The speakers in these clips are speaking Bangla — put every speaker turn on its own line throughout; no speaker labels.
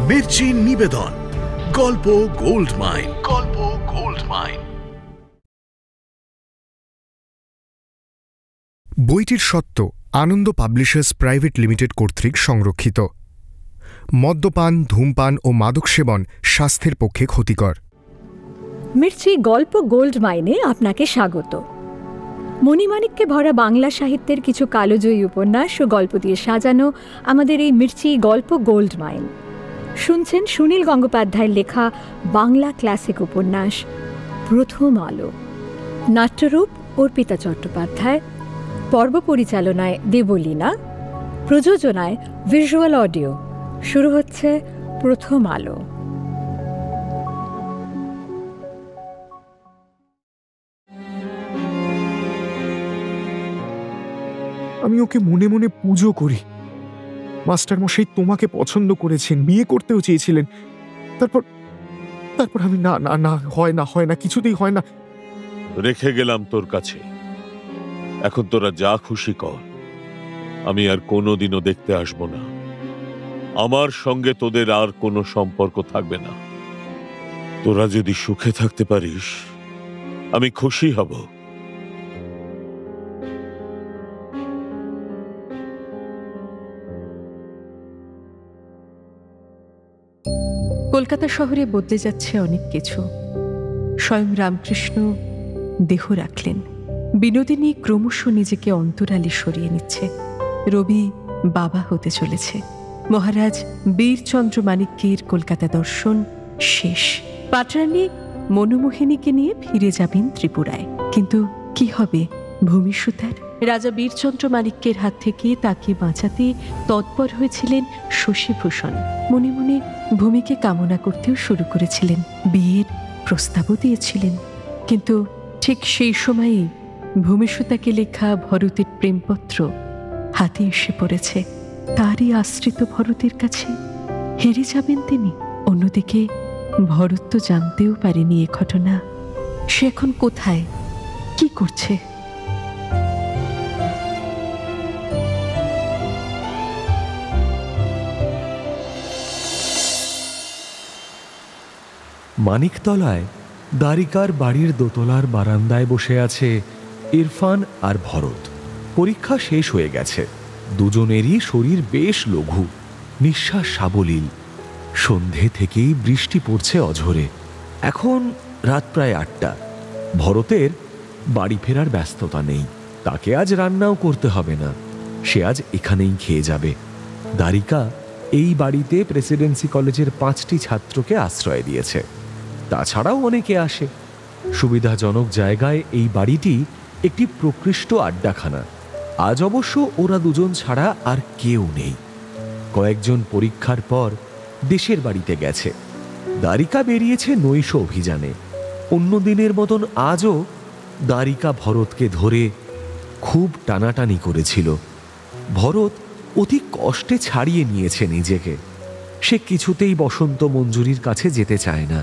মির্চি নিবেদন, গল্প গোল্ড মাইন। গল্প গোল্ড মাইন।
বইটির স্বত্ব আনন্দ পাবলিশার্স প্রাইভেট লিমিটেড কর্তৃক সংরক্ষিত। মদ্যপান, ধূমপান ও মাদক সেবন স্বাস্থ্যের পক্ষে ক্ষতিকর।
মির্চি গল্প গোল্ড মাইনে আপনাকে স্বাগত। মণিমাণিক্যে ভরা বাংলা সাহিত্যের কিছু কালোজয়ী উপন্যাস ও গল্প দিয়ে সাজানো আমাদের এই মির্চি গল্প গোল্ড মাইন। শুনছেন সুনীল গঙ্গোপাধ্যায়ের লেখা বাংলা ক্লাসিক উপন্যাস প্রথম আলো। নাট্যরূপ অর্পিতা চট্টোপাধ্যায়, পর্ব পরিচালনায় দেবলীনা, প্রযোজনায় ভিজুয়াল অডিও। শুরু হচ্ছে প্রথম আলো।
আমি ওকে মনে মনে পুজো করি। মাস্টারমশাই তোমাকে পছন্দ করেছেন, বিয়ে করতেও চেয়েছিলেন। তারপর আমি না না না, হয় না, কিছুতেই হয় না।
রেখে গেলাম তোর কাছে, এখন তোরা যা খুশি কর। আমি আর কোনোদিনও দেখতে আসবো না। আমার সঙ্গে তোদের আর কোনো সম্পর্ক থাকবে না। তোরা যদি সুখে থাকতে পারিস আমি খুশি হব।
কলকাতা শহরে বদলে যাচ্ছে অনেক কিছু। স্বয়ং রামকৃষ্ণ দেহ রাখলেন। বিনোদিনী ক্রমশ নিজেকে অন্তরালে সরিয়ে নিচ্ছে। রবি বাবা হতে চলেছে। মহারাজ বীরচন্দ্র মাণিক্যের কলকাতা দর্শন শেষ। পাটরানী মনোমোহিনীকে নিয়ে ফিরে যাবেন ত্রিপুরায়। কিন্তু কি হবে ভূমিসুতার? রাজা বীরচন্দ্র মাণিক্যের হাত থেকে তাকে বাঁচাতে তৎপর হয়েছিলেন শশীভূষণ। মনে মনে ভূমিকে কামনা করতেও শুরু করেছিলেন, বিয়ের প্রস্তাবও দিয়েছিলেন। কিন্তু ঠিক সেই সময়েই ভূমিসুতাকে লেখা ভরতের প্রেমপত্র হাতে এসে পড়েছে। তারই আশ্রিত ভরতের কাছে হেরে যাবেন তিনি। অন্যদিকে ভরত তো জানতেও পারেনি এ ঘটনা। সে এখন কোথায়, কি করছে?
মানিকতলায় দ্বারিকার বাড়ির দোতলার বারান্দায় বসে আছে ইরফান আর ভরত। পরীক্ষা শেষ হয়ে গেছে। দুজনেরই শরীর বেশ লঘু, নিঃশ্বাস সাবলীল। সন্ধে থেকেই বৃষ্টি পড়ছে অঝরে। এখন রাত প্রায় ৮টা। ভরতের বাড়ি ফেরার ব্যস্ততা নেই। তাকে আজ রান্নাও করতে হবে না, সে আজ এখানেই খেয়ে যাবে। দ্বারিকা এই বাড়িতে প্রেসিডেন্সি কলেজের 5টি ছাত্রকে আশ্রয় দিয়েছে। তাছাড়াও অনেকে আসে। সুবিধাজনক জায়গায় এই বাড়িটি একটি প্রকৃষ্ট আড্ডাখানা। আজ অবশ্য ওরা দুজন ছাড়া আর কেউ নেই। কয়েকজন পরীক্ষার পর দেশের বাড়িতে গেছে। দ্বারিকা বেরিয়েছে নৈশ অভিযানে। অন্য দিনের মতন আজও দ্বারিকা ভরতকে ধরে খুব টানাটানি করেছিল। ভরত অতি কষ্টে ছাড়িয়ে নিয়েছে নিজেকে। সে কিছুতেই বসন্ত মঞ্জুরির কাছে যেতে চায় না।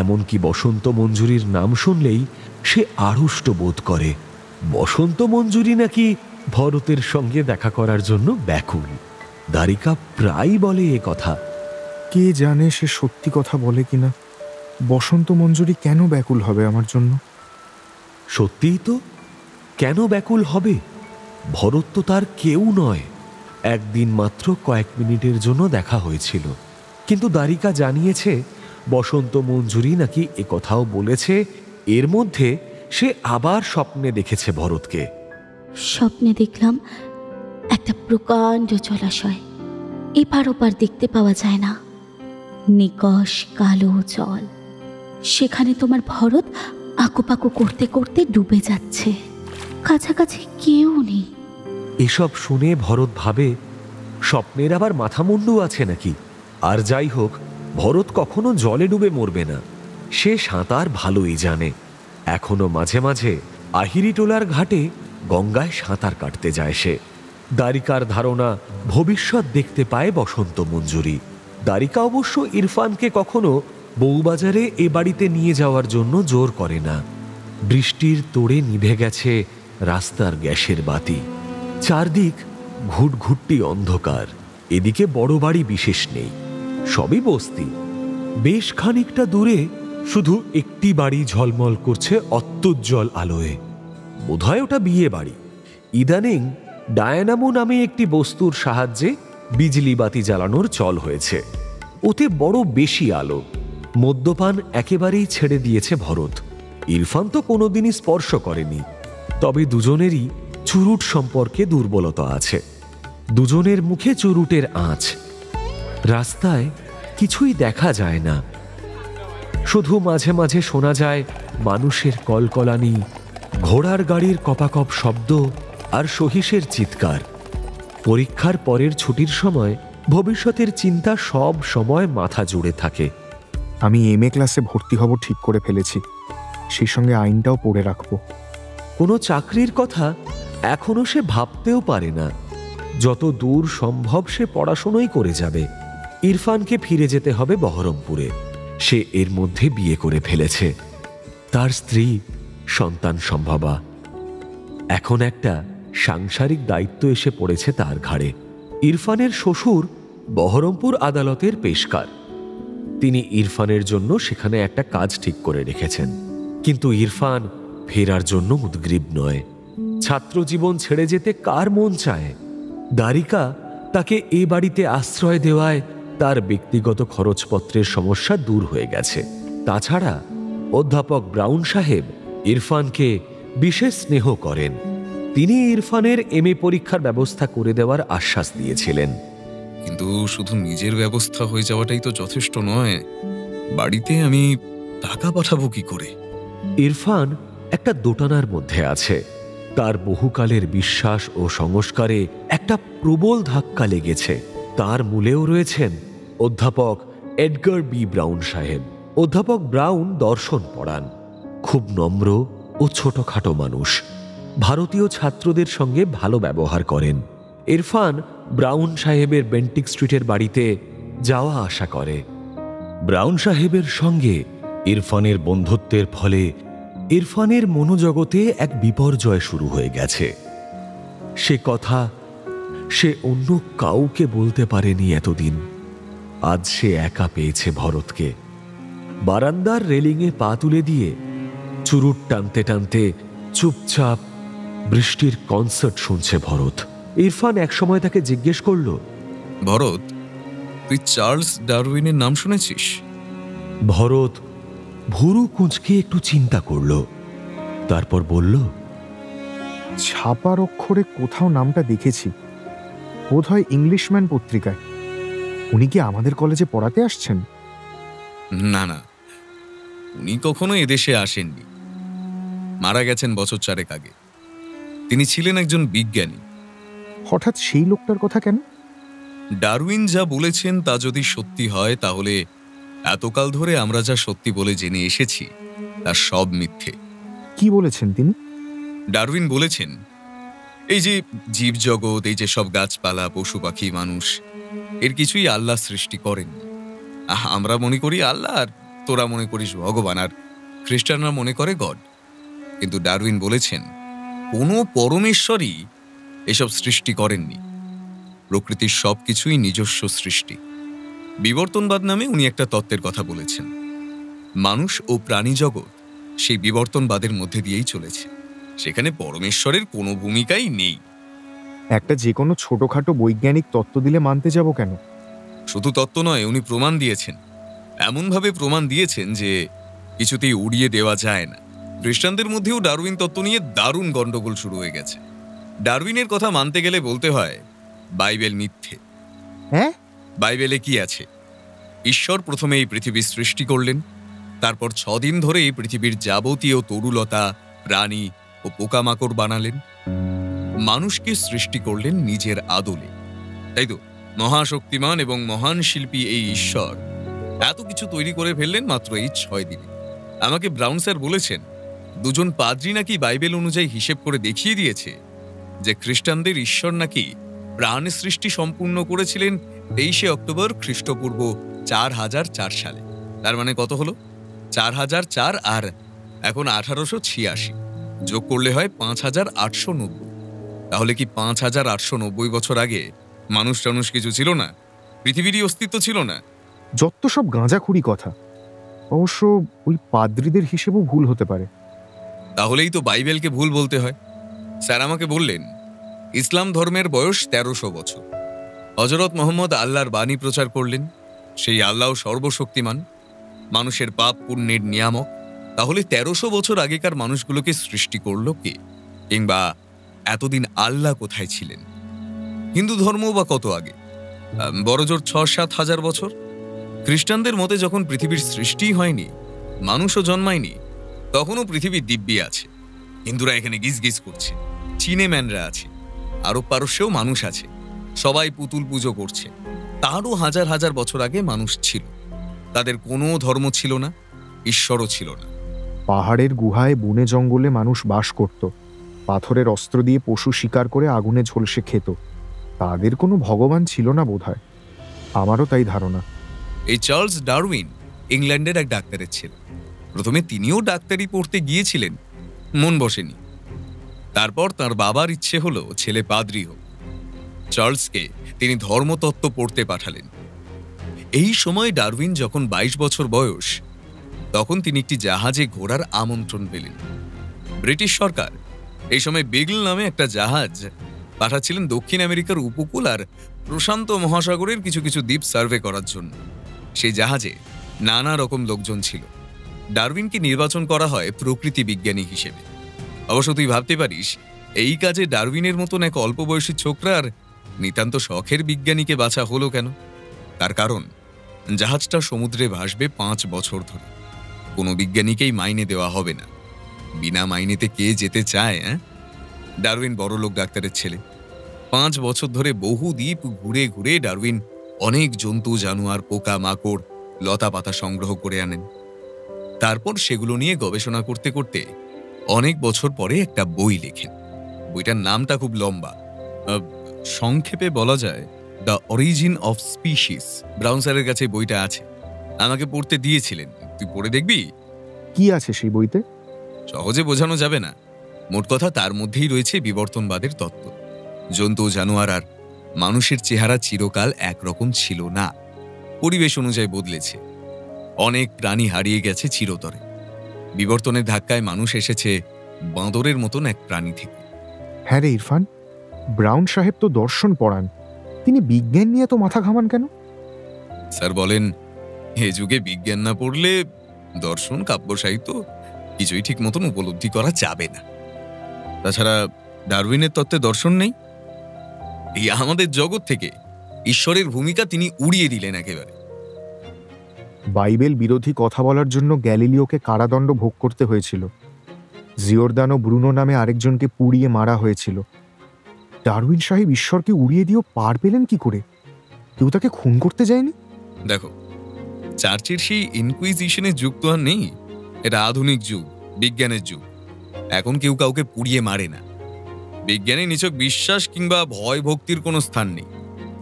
এমনকি বসন্ত মঞ্জুরির নাম শুনলেই সে আড়ষ্ট বোধ করে। বসন্ত মঞ্জুরি নাকি ভরতের সঙ্গে দেখা করার জন্য ব্যাকুল। দ্বারিকা প্রায় বলে এ কথা।
কে জানে সে সত্যি কথা বলে কিনা। বসন্ত মঞ্জুরি কেন ব্যাকুল হবে আমার জন্য?
সত্যিই তো, কেন ব্যাকুল হবে? ভরত তো তার কেউ নয়। একদিন মাত্র কয়েক মিনিটের জন্য দেখা হয়েছিল। কিন্তু দ্বারিকা জানিয়েছে বসন্ত মঞ্জুরি নাকি একথাও বলেছে এর মধ্যে সে আবার স্বপ্নে দেখেছে ভরতকে।
স্বপ্নে দেখলাম একটা প্রকাণ্ড জলাশয়, এপার ওপার দেখতে পাওয়া যায় না, নিকষ কালো জল। সেখানে তোমার ভরত আঁকুপাকু করতে করতে ডুবে যাচ্ছে। কাছাকাছি কেউ নেই।
এসব শুনে ভরত ভাবে স্বপ্নের আবার মাথামুন্ডু আছে নাকি। আর যাই হোক, ভরত কখনো জলে ডুবে মরবে না। সে সাঁতার ভালোই জানে। এখনো মাঝে মাঝে আহিরিটোলার ঘাটে গঙ্গায় সাঁতার কাটতে যায় সে। দ্বারিকার ধারণা ভবিষ্যৎ দেখতে পায় বসন্ত মঞ্জুরি। দ্বারিকা অবশ্য ইরফানকে কখনো বউবাজারে এ বাড়িতে নিয়ে যাওয়ার জন্য জোর করে না। বৃষ্টির তোড়ে নিভে গেছে রাস্তার গ্যাসের বাতি। চারদিক ঘুটঘুট্টি অন্ধকার। এদিকে বড় বাড়ি বিশেষ নেই। সবই বস্তি। বেশ খানিকটা দূরে শুধু একটি বাড়ি ঝলমল করছে অত্যুজ্জ্বল আলোয়। বোধহয় ওটা বিয়ে বাড়ি। ইদানিং ডায়নামো নামে একটি বস্তুর সাহায্যে বিজলি বাতি জ্বালানোর চল হয়েছে। ওতে বড় বেশি আলো। মদ্যপান একেবারেই ছেড়ে দিয়েছে ভরত। ইরফান তো কোনোদিনই স্পর্শ করেনি। তবে দুজনেরই চুরুট সম্পর্কে দুর্বলতা আছে। দুজনের মুখে চুরুটের আঁচ। রাস্তায় কিছুই দেখা যায় না, শুধু মাঝে মাঝে শোনা যায় মানুষের কলকলানি, ঘোড়ার গাড়ির কপাকপ শব্দ আর সহিসের চিৎকার। পরীক্ষার পরের ছুটির সময় ভবিষ্যতের চিন্তা সব সময় মাথা জুড়ে থাকে।
আমি MA ক্লাসে ভর্তি হব ঠিক করে ফেলেছি, সেই সঙ্গে আইনটাও পড়ে রাখবো।
কোনো চাকরির কথা এখনো সে ভাবতেও পারে না। যত দূর সম্ভব সে পড়াশোনাই করে যাবে। ইরফানকে ফিরে যেতে হবে বহরমপুরে। সে এর মধ্যে বিয়ে করে ফেলেছে। তার স্ত্রী, সন্তান সম্ভবা। এখন একটা সাংসারিক দায়িত্ব এসে পড়েছে তার ঘাড়ে। ইরফানের শ্বশুর বহরমপুর আদালতের পেশকার। তিনি ইরফানের জন্য সেখানে একটা কাজ ঠিক করে রেখেছেন। কিন্তু ইরফান ফেরার জন্য উদ্গ্রীব নয়। ছাত্র জীবন ছেড়ে যেতে কার মন চায়? দ্বারিকা তাকে এ বাড়িতে আশ্রয় দেওয়ায় তার ব্যক্তিগত খরচপত্রের সমস্যা দূর হয়ে গেছে। তাছাড়া অধ্যাপক ব্রাউন সাহেব ইরফানকে বিশেষ স্নেহ করেন। তিনি ইরফানের MA পরীক্ষার ব্যবস্থা করে দেওয়ার আশ্বাস দিয়েছিলেন।
কিন্তু শুধু নিজের ব্যবস্থা হয়ে যাওয়াটাই তো যথেষ্ট নয়। বাড়িতে আমি টাকা পাঠাবো কি করে?
ইরফান একটা দোটানার মধ্যে আছে। তার বহুকালের বিশ্বাস ও সংস্কারে একটা প্রবল ধাক্কা লেগেছে। তার মূলেও রয়েছেন অধ্যাপক এডগার বি ব্রাউন সাহেব। অধ্যাপক ব্রাউন দর্শন পড়ান। খুব নম্র ও ছোটখাটো মানুষ। ভারতীয় ছাত্রদের সঙ্গে ভালো ব্যবহার করেন। ইরফান ব্রাউন সাহেবের বেন্টিক স্ট্রিটের বাড়িতে যাওয়া আসা করে। ব্রাউন সাহেবের সঙ্গে ইরফানের বন্ধুত্বের ফলে ইরফানের মনোজগতে এক বিপর্যয় শুরু হয়ে গেছে। সে কথা সে অন্য কাউকে বলতে পারেনি এতদিন। আজ সে একা পেয়েছে ভরতকে। বারান্দার রেলিংয়ে পা তুলে দিয়ে চুরুট টানতে টানতে চুপচাপ বৃষ্টির কনসার্ট শুনছে ভরত। ইরফান একসময় তাকে জিজ্ঞেস করল,
ভরত, তুই চার্লস ডারউইনের নাম শুনেছিস?
ভরত ভুরু কুঁচকে একটু চিন্তা করল, তারপর বলল,
ছাপার অক্ষরে কোথাও নামটা দেখেছি, বোধহয় ইংলিশম্যান পত্রিকায়। উনি কি আমাদের কলেজে পড়াতে আসছেন?
না না, উনি কখনো এদেশে আসেননি। মারা গেছেন বছর 4 আগে। তিনি ছিলেন একজন বিজ্ঞানী।
হঠাৎ সেই লোকটার কথা কেন?
ডারউইন যা বলেছেন তা যদি সত্যি হয়, তাহলে এতকাল ধরে আমরা যা সত্যি বলে জেনে এসেছি তা সব মিথ্যে।
কি বলেছেন তিনি?
ডারউইন বলেছেন, এই যে জীবজগৎ, এই যে সব গাছপালা, পশু পাখি, মানুষ, এর কিছুই আল্লাহ সৃষ্টি করেন। আমরা মনে করি আল্লাহ, আর তোরা মনে করিস ভগবান, আর খ্রিস্টানরা মনে করে গড। কিন্তু ডারউইন বলেছেন কোনো পরমেশ্বরই এসব সৃষ্টি করেননি। প্রকৃতির সবকিছুই নিজস্ব সৃষ্টি। বিবর্তনবাদ নামে উনি একটা তত্ত্বের কথা বলেছেন। মানুষ ও প্রাণী জগৎ সেই বিবর্তনবাদের মধ্যে দিয়েই চলেছে। সেখানে পরমেশ্বরের কোনো ভূমিকাই নেই।
একটা যে কোনো ছোটখাটো বৈজ্ঞানিক তত্ত্ব দিলে মানতে যাব কেন?
শুধু তত্ত্ব নয়, উনি প্রমাণ দিয়েছেন। এমনভাবে প্রমাণ দিয়েছেন যে কিছুতেই উড়িয়ে দেওয়া যায় না। খ্রিস্টানদের মধ্যেও ডারউইন তত্ত্ব নিয়ে দারুণ গন্ডগোল শুরু হয়ে গেছে। ডারউইনের কথা মানতে গেলে বলতে হয় বাইবেল মিথ্যে।
হ্যাঁ?
বাইবেলে কি আছে? ঈশ্বর প্রথমে এই পৃথিবীর সৃষ্টি করলেন, তারপর 6 দিন ধরে এই পৃথিবীর যাবতীয় তরুলতা, প্রাণী ও পোকামাকড় বানালেন। মানুষকে সৃষ্টি করলেন নিজের আদলে, তাই তো? মহাশক্তিমান এবং মহান শিল্পী এই ঈশ্বর এত কিছু তৈরি করে ফেললেন মাত্র এই 6 দিনে। আমাকে ব্রাউন স্যার বলেছেন, 2 জন পাদ্রী নাকি বাইবেল অনুযায়ী হিসেব করে দেখিয়ে দিয়েছে যে খ্রিস্টানদের ঈশ্বর নাকি প্রাণ সৃষ্টি সম্পূর্ণ করেছিলেন 23শে অক্টোবর খ্রিস্টপূর্ব 4004 সালে। তার মানে কত হলো? 4004 আর এখন 1886, যোগ করলে হয় 5890। তাহলে কি 5890 বছর আগে মানুষ টানুষ কিছু ছিল না? পৃথিবীরই অস্তিত্ব ছিল না?
যত সব গাঁজাখুরি কথা। অবশ্য ওই পাদ্রীদের হিসেবেও ভুল হতে পারে।
তাহলেই তো বাইবেলকে ভুল বলতে হয়। স্যার আমাকে বললেন ইসলাম ধর্মের বয়স 1300 বছর। হযরত মুহাম্মদ আল্লাহর বাণী প্রচার করলেন, সেই আল্লাহ সর্বশক্তিমান, মানুষের পাপ পুণ্যের নিয়ামক। তাহলে 1300 বছর আগেকার মানুষগুলোকে সৃষ্টি করলো কে? কিংবা এতদিন আল্লাহ কোথায় ছিলেন? হিন্দু ধর্ম বা কত আগে? বড়জোর 6-7 হাজার বছর। খ্রিস্টানদের মতে যখন পৃথিবীর সৃষ্টি হয়নি, মানুষও জন্মায়নি, তখনও পৃথিবী দিব্যি আছে। হিন্দুরা এখানে গিজ করছে, চীনে ম্যানরা আছে, আরব পারস্যেও মানুষ আছে, সবাই পুতুল পুজো করছে। তারও হাজার হাজার বছর আগে মানুষ ছিল। তাদের কোনো ধর্ম ছিল না, ঈশ্বরও ছিল না।
পাহাড়ের গুহায় বনে জঙ্গলে মানুষ বাস করত, পাথরের অস্ত্র দিয়ে পশু শিকার করে আগুনে ঝলসে খেত। তাদের কোনো ভগবান ছিল না বোধহয়, আমারও তাই ধারণা।
এই চার্লস ডারউইন ইংল্যান্ডের এক ডাক্তারের ছেলে। প্রথমে তিনিও ডাক্তারি পড়তে গিয়েছিলেন, মন বসেনি। তারপর তার বাবার ইচ্ছে হলো ছেলে পাদ্রী হোক। চার্লসকে তিনি ধর্মতত্ত্ব পড়তে পাঠালেন। এই সময় ডারউইন যখন 22 বছর বয়স, তখন তিনি একটি জাহাজে ঘোরার আমন্ত্রণ পেলেন। ব্রিটিশ সরকার এই সময় বিগল নামে একটা জাহাজ পাঠাচ্ছিলেন দক্ষিণ আমেরিকার উপকূল আর প্রশান্ত মহাসাগরের কিছু কিছু দ্বীপ সার্ভে করার জন্য। সেই জাহাজে নানা রকম লোকজন ছিল। ডারউইনকে নির্বাচন করা হয় প্রকৃতি বিজ্ঞানী হিসেবে। অবশ্য তুই ভাবতে পারিস এই কাজে ডারউইনের মতন এক অল্প বয়সী ছোকরার নিতান্ত শখের বিজ্ঞানীকে বাছা হলো কেন? তার কারণ জাহাজটা সমুদ্রে ভাসবে 5 বছর ধরে। কোনো বিজ্ঞানীকেই মাইনে দেওয়া হবে না। বিনা মাইনেতে কে যেতে চায়? ডারউইন বড়লোক ডাক্তারের ছেলে। 5 বছর ধরে বহু দ্বীপ ঘুরে ঘুরে ডারউইন অনেক জন্তু জানোয়ার, পোকা মাকড়, লতা পাতা সংগ্রহ করে আনেন। তারপর সেগুলো নিয়ে গবেষণা করতে করতে অনেক বছর পরে একটা বই লেখেন। বইটার নামটা খুব লম্বা, সংক্ষেপে বলা যায় the origin of species. Brown স্যারের কাছে বইটা আছে, আমাকে পড়তে দিয়েছিলেন। তুই পড়ে দেখবি।
কি আছে সেই বইতে?
সহজে বোঝানো যাবে না। মোট কথা তার মধ্যেই রয়েছে বিবর্তনবাদের তত্ত্ব। জন্তু জানোয়ার আর মানুষের চেহারা চিরকাল একরকম ছিল না, পরিবেশ অনুযায়ী বদলেছে। অনেক প্রাণী হারিয়ে গেছে চিরতরে। বিবর্তনের ধাক্কায় মানুষ এসেছে বাঁদরের মতন এক প্রাণী থেকে।
হ্যাঁ রে ইরফান, ব্রাউন সাহেব তো দর্শন পড়ান, তিনি বিজ্ঞান নিয়ে তো মাথা ঘামান কেন?
স্যার বলেন এ যুগে বিজ্ঞান না পড়লে দর্শন, কাব্য সাহিত্য কিছুই ঠিক মতন উপলব্ধি করা যাবে না। তাছাড়া ডারউইনের তত্ত্বে দর্শন নেই। এই আমাদের জগৎ থেকে ঈশ্বরের ভূমিকা তিনি উড়িয়ে দিলেন একেবারে।
বাইবেল বিরোধী কথা বলার জন্য গ্যালিলিওকে কারাদণ্ড ভোগ করতে হয়েছিল। জিওরদানো ব্রুনো নামে আরেকজনকে পুড়িয়ে মারা হয়েছিল। ডারউইন সাহেব ঈশ্বরকে উড়িয়ে দিয়েও পার পেলেন কি করে? কেউ তাকে খুন করতে যায়নি?
দেখো, চার্চের সেই ইনকুইজিশনের যুগ তো আর নেই। এটা আধুনিক যুগ, বিজ্ঞানের যুগ। এখন কেউ কাউকে পুড়িয়ে মারে না। বিজ্ঞানে নিছক বিশ্বাস কিংবা ভয় ভক্তির কোনো স্থান নেই,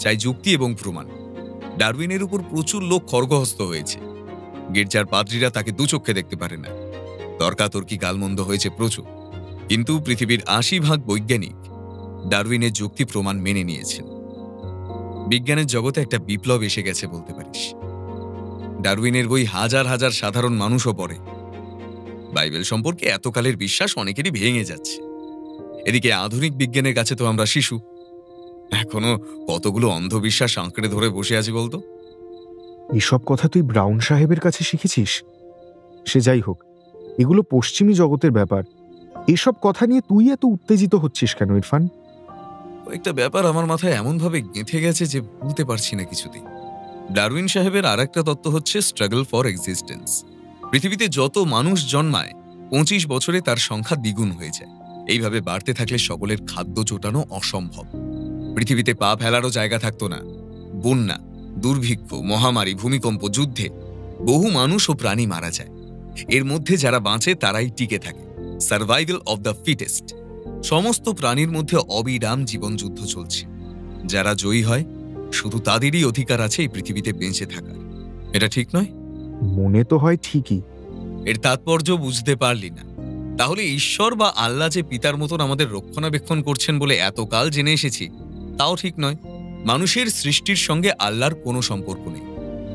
চাই যুক্তি এবং প্রমাণ। ডারউইনের উপর প্রচুর লোক খড়গহস্ত হয়েছে। গির্জার পাদ্রীরা তাকে দুচক্ষে দেখতে পারে না। তর্কাতর্কি গালমন্দ হয়েছে প্রচুর, কিন্তু পৃথিবীর 80% বৈজ্ঞানিক ডারউইনের যুক্তি প্রমাণ মেনে নিয়েছেন। বিজ্ঞানের জগতে একটা বিপ্লব এসে গেছে বলতে পারিস। ডারউইনের বই হাজার হাজার সাধারণ মানুষও পড়ে। বাইবেল সম্পর্কে এতকালের বিশ্বাস অনেকেরই ভেঙে যাচ্ছে। এদিকে আধুনিক বিজ্ঞানের কাছে তো আমরা শিশু। এখনো কতগুলো অন্ধবিশ্বাস আঁকড়ে ধরে বসে আছি বলতো।
এসব কথা তুই ব্রাউন সাহেবের কাছে শিখেছিস? সে যাই হোক, এগুলো পশ্চিমী জগতের ব্যাপার। এসব কথা নিয়ে তুই এত উত্তেজিত হচ্ছিস কেন ইরফান?
একটা ব্যাপার আমার মাথায় এমনভাবে গেঁথে গেছে যে ভুলতে পারছি না কিছুতেই। ডারউইন সাহেবের আর একটা তত্ত্ব হচ্ছে স্ট্রাগল ফর এক্সিস্টেন্স। পৃথিবীতে যত মানুষ জন্মায় 25 বছরে তার সংখ্যা দ্বিগুণ হয়ে যায়। এইভাবে বাড়তে থাকলে সকলের খাদ্য জোটানো অসম্ভব। পৃথিবীতে পা ফেলারও জায়গা থাকতো না। বন্যা, দুর্ভিক্ষ, মহামারী, ভূমিকম্প, যুদ্ধে বহু মানুষ ও প্রাণী মারা যায়। এর মধ্যে যারা বাঁচে তারাই টিকে থাকে। Survival of the fittest. সমস্ত প্রাণীর মধ্যে অবিরাম জীবনযুদ্ধ চলছে। যারা জয়ী হয় শুধু তাদেরই অধিকার আছে এই পৃথিবীতে বেঁচে থাকার। এটা ঠিক নয়?
মনে তো হয় ঠিকই।
এর তাৎপর্য বুঝতে পারলি না? তাহলে ঈশ্বর বা আল্লাহ যে পিতার মতন আমাদের রক্ষণাবেক্ষণ করছেন বলে এতকাল জেনে এসেছি, তাও ঠিক নয়। মানুষের সৃষ্টির সঙ্গে আল্লাহর কোনো সম্পর্ক নেই।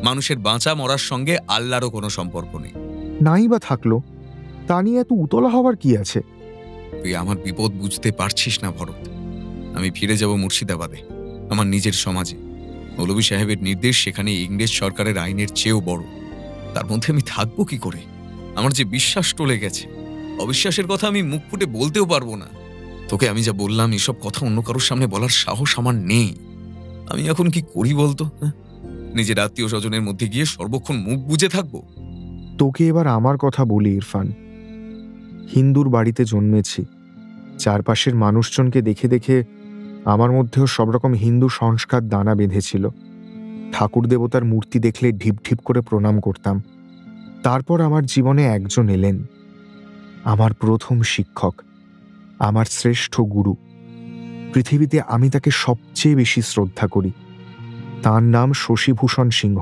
মানুষের বাঁচা মরার সঙ্গে আল্লাহরও কোনো সম্পর্ক নেই।
নাই বা থাকলো, তা নিয়ে এত উতলা হবার কি আছে?
তুই আমার বিপদ বুঝতে পারছিস না ভরত। আমি ফিরে যাব মুর্শিদাবাদে, আমার নিজের সমাজে। মৌলভী সাহেবের নির্দেশ সেখানে ইংরেজ সরকারের আইনের চেয়েও বড়। তার মধ্যে আমি থাকবো কি করে? আমার যে বিশ্বাস টলে গেছে, অবিশ্বাসের কথা আমি মুখ ফুটে বলতেও পারবো না। তোকে আমি যা বললাম, এসব কথা অন্য কারোর সামনে বলার সাহস আমার নেই। আমি এখন কি করি বলতো? নিজের আত্মীয় স্বজনের মধ্যে গিয়ে সর্বক্ষণ মুখ বুজে থাকবো?
তোকে এবার আমার কথা বলি ইরফান। হিন্দুর বাড়িতে জন্মেছি, চারপাশের মানুষজনকে দেখে দেখে আমার মধ্যেও সব রকম হিন্দু সংস্কার দানা বেঁধেছিল। ঠাকুর দেবতার মূর্তি দেখলে ঢিপ ঢিপ করে প্রণাম করতাম। তারপর আমার জীবনে একজন এলেন, আমার প্রথম শিক্ষক, আমার শ্রেষ্ঠ গুরু। পৃথিবীতে আমি তাকে সবচেয়ে বেশি শ্রদ্ধা করি। তার নাম শশীভূষণ সিংহ।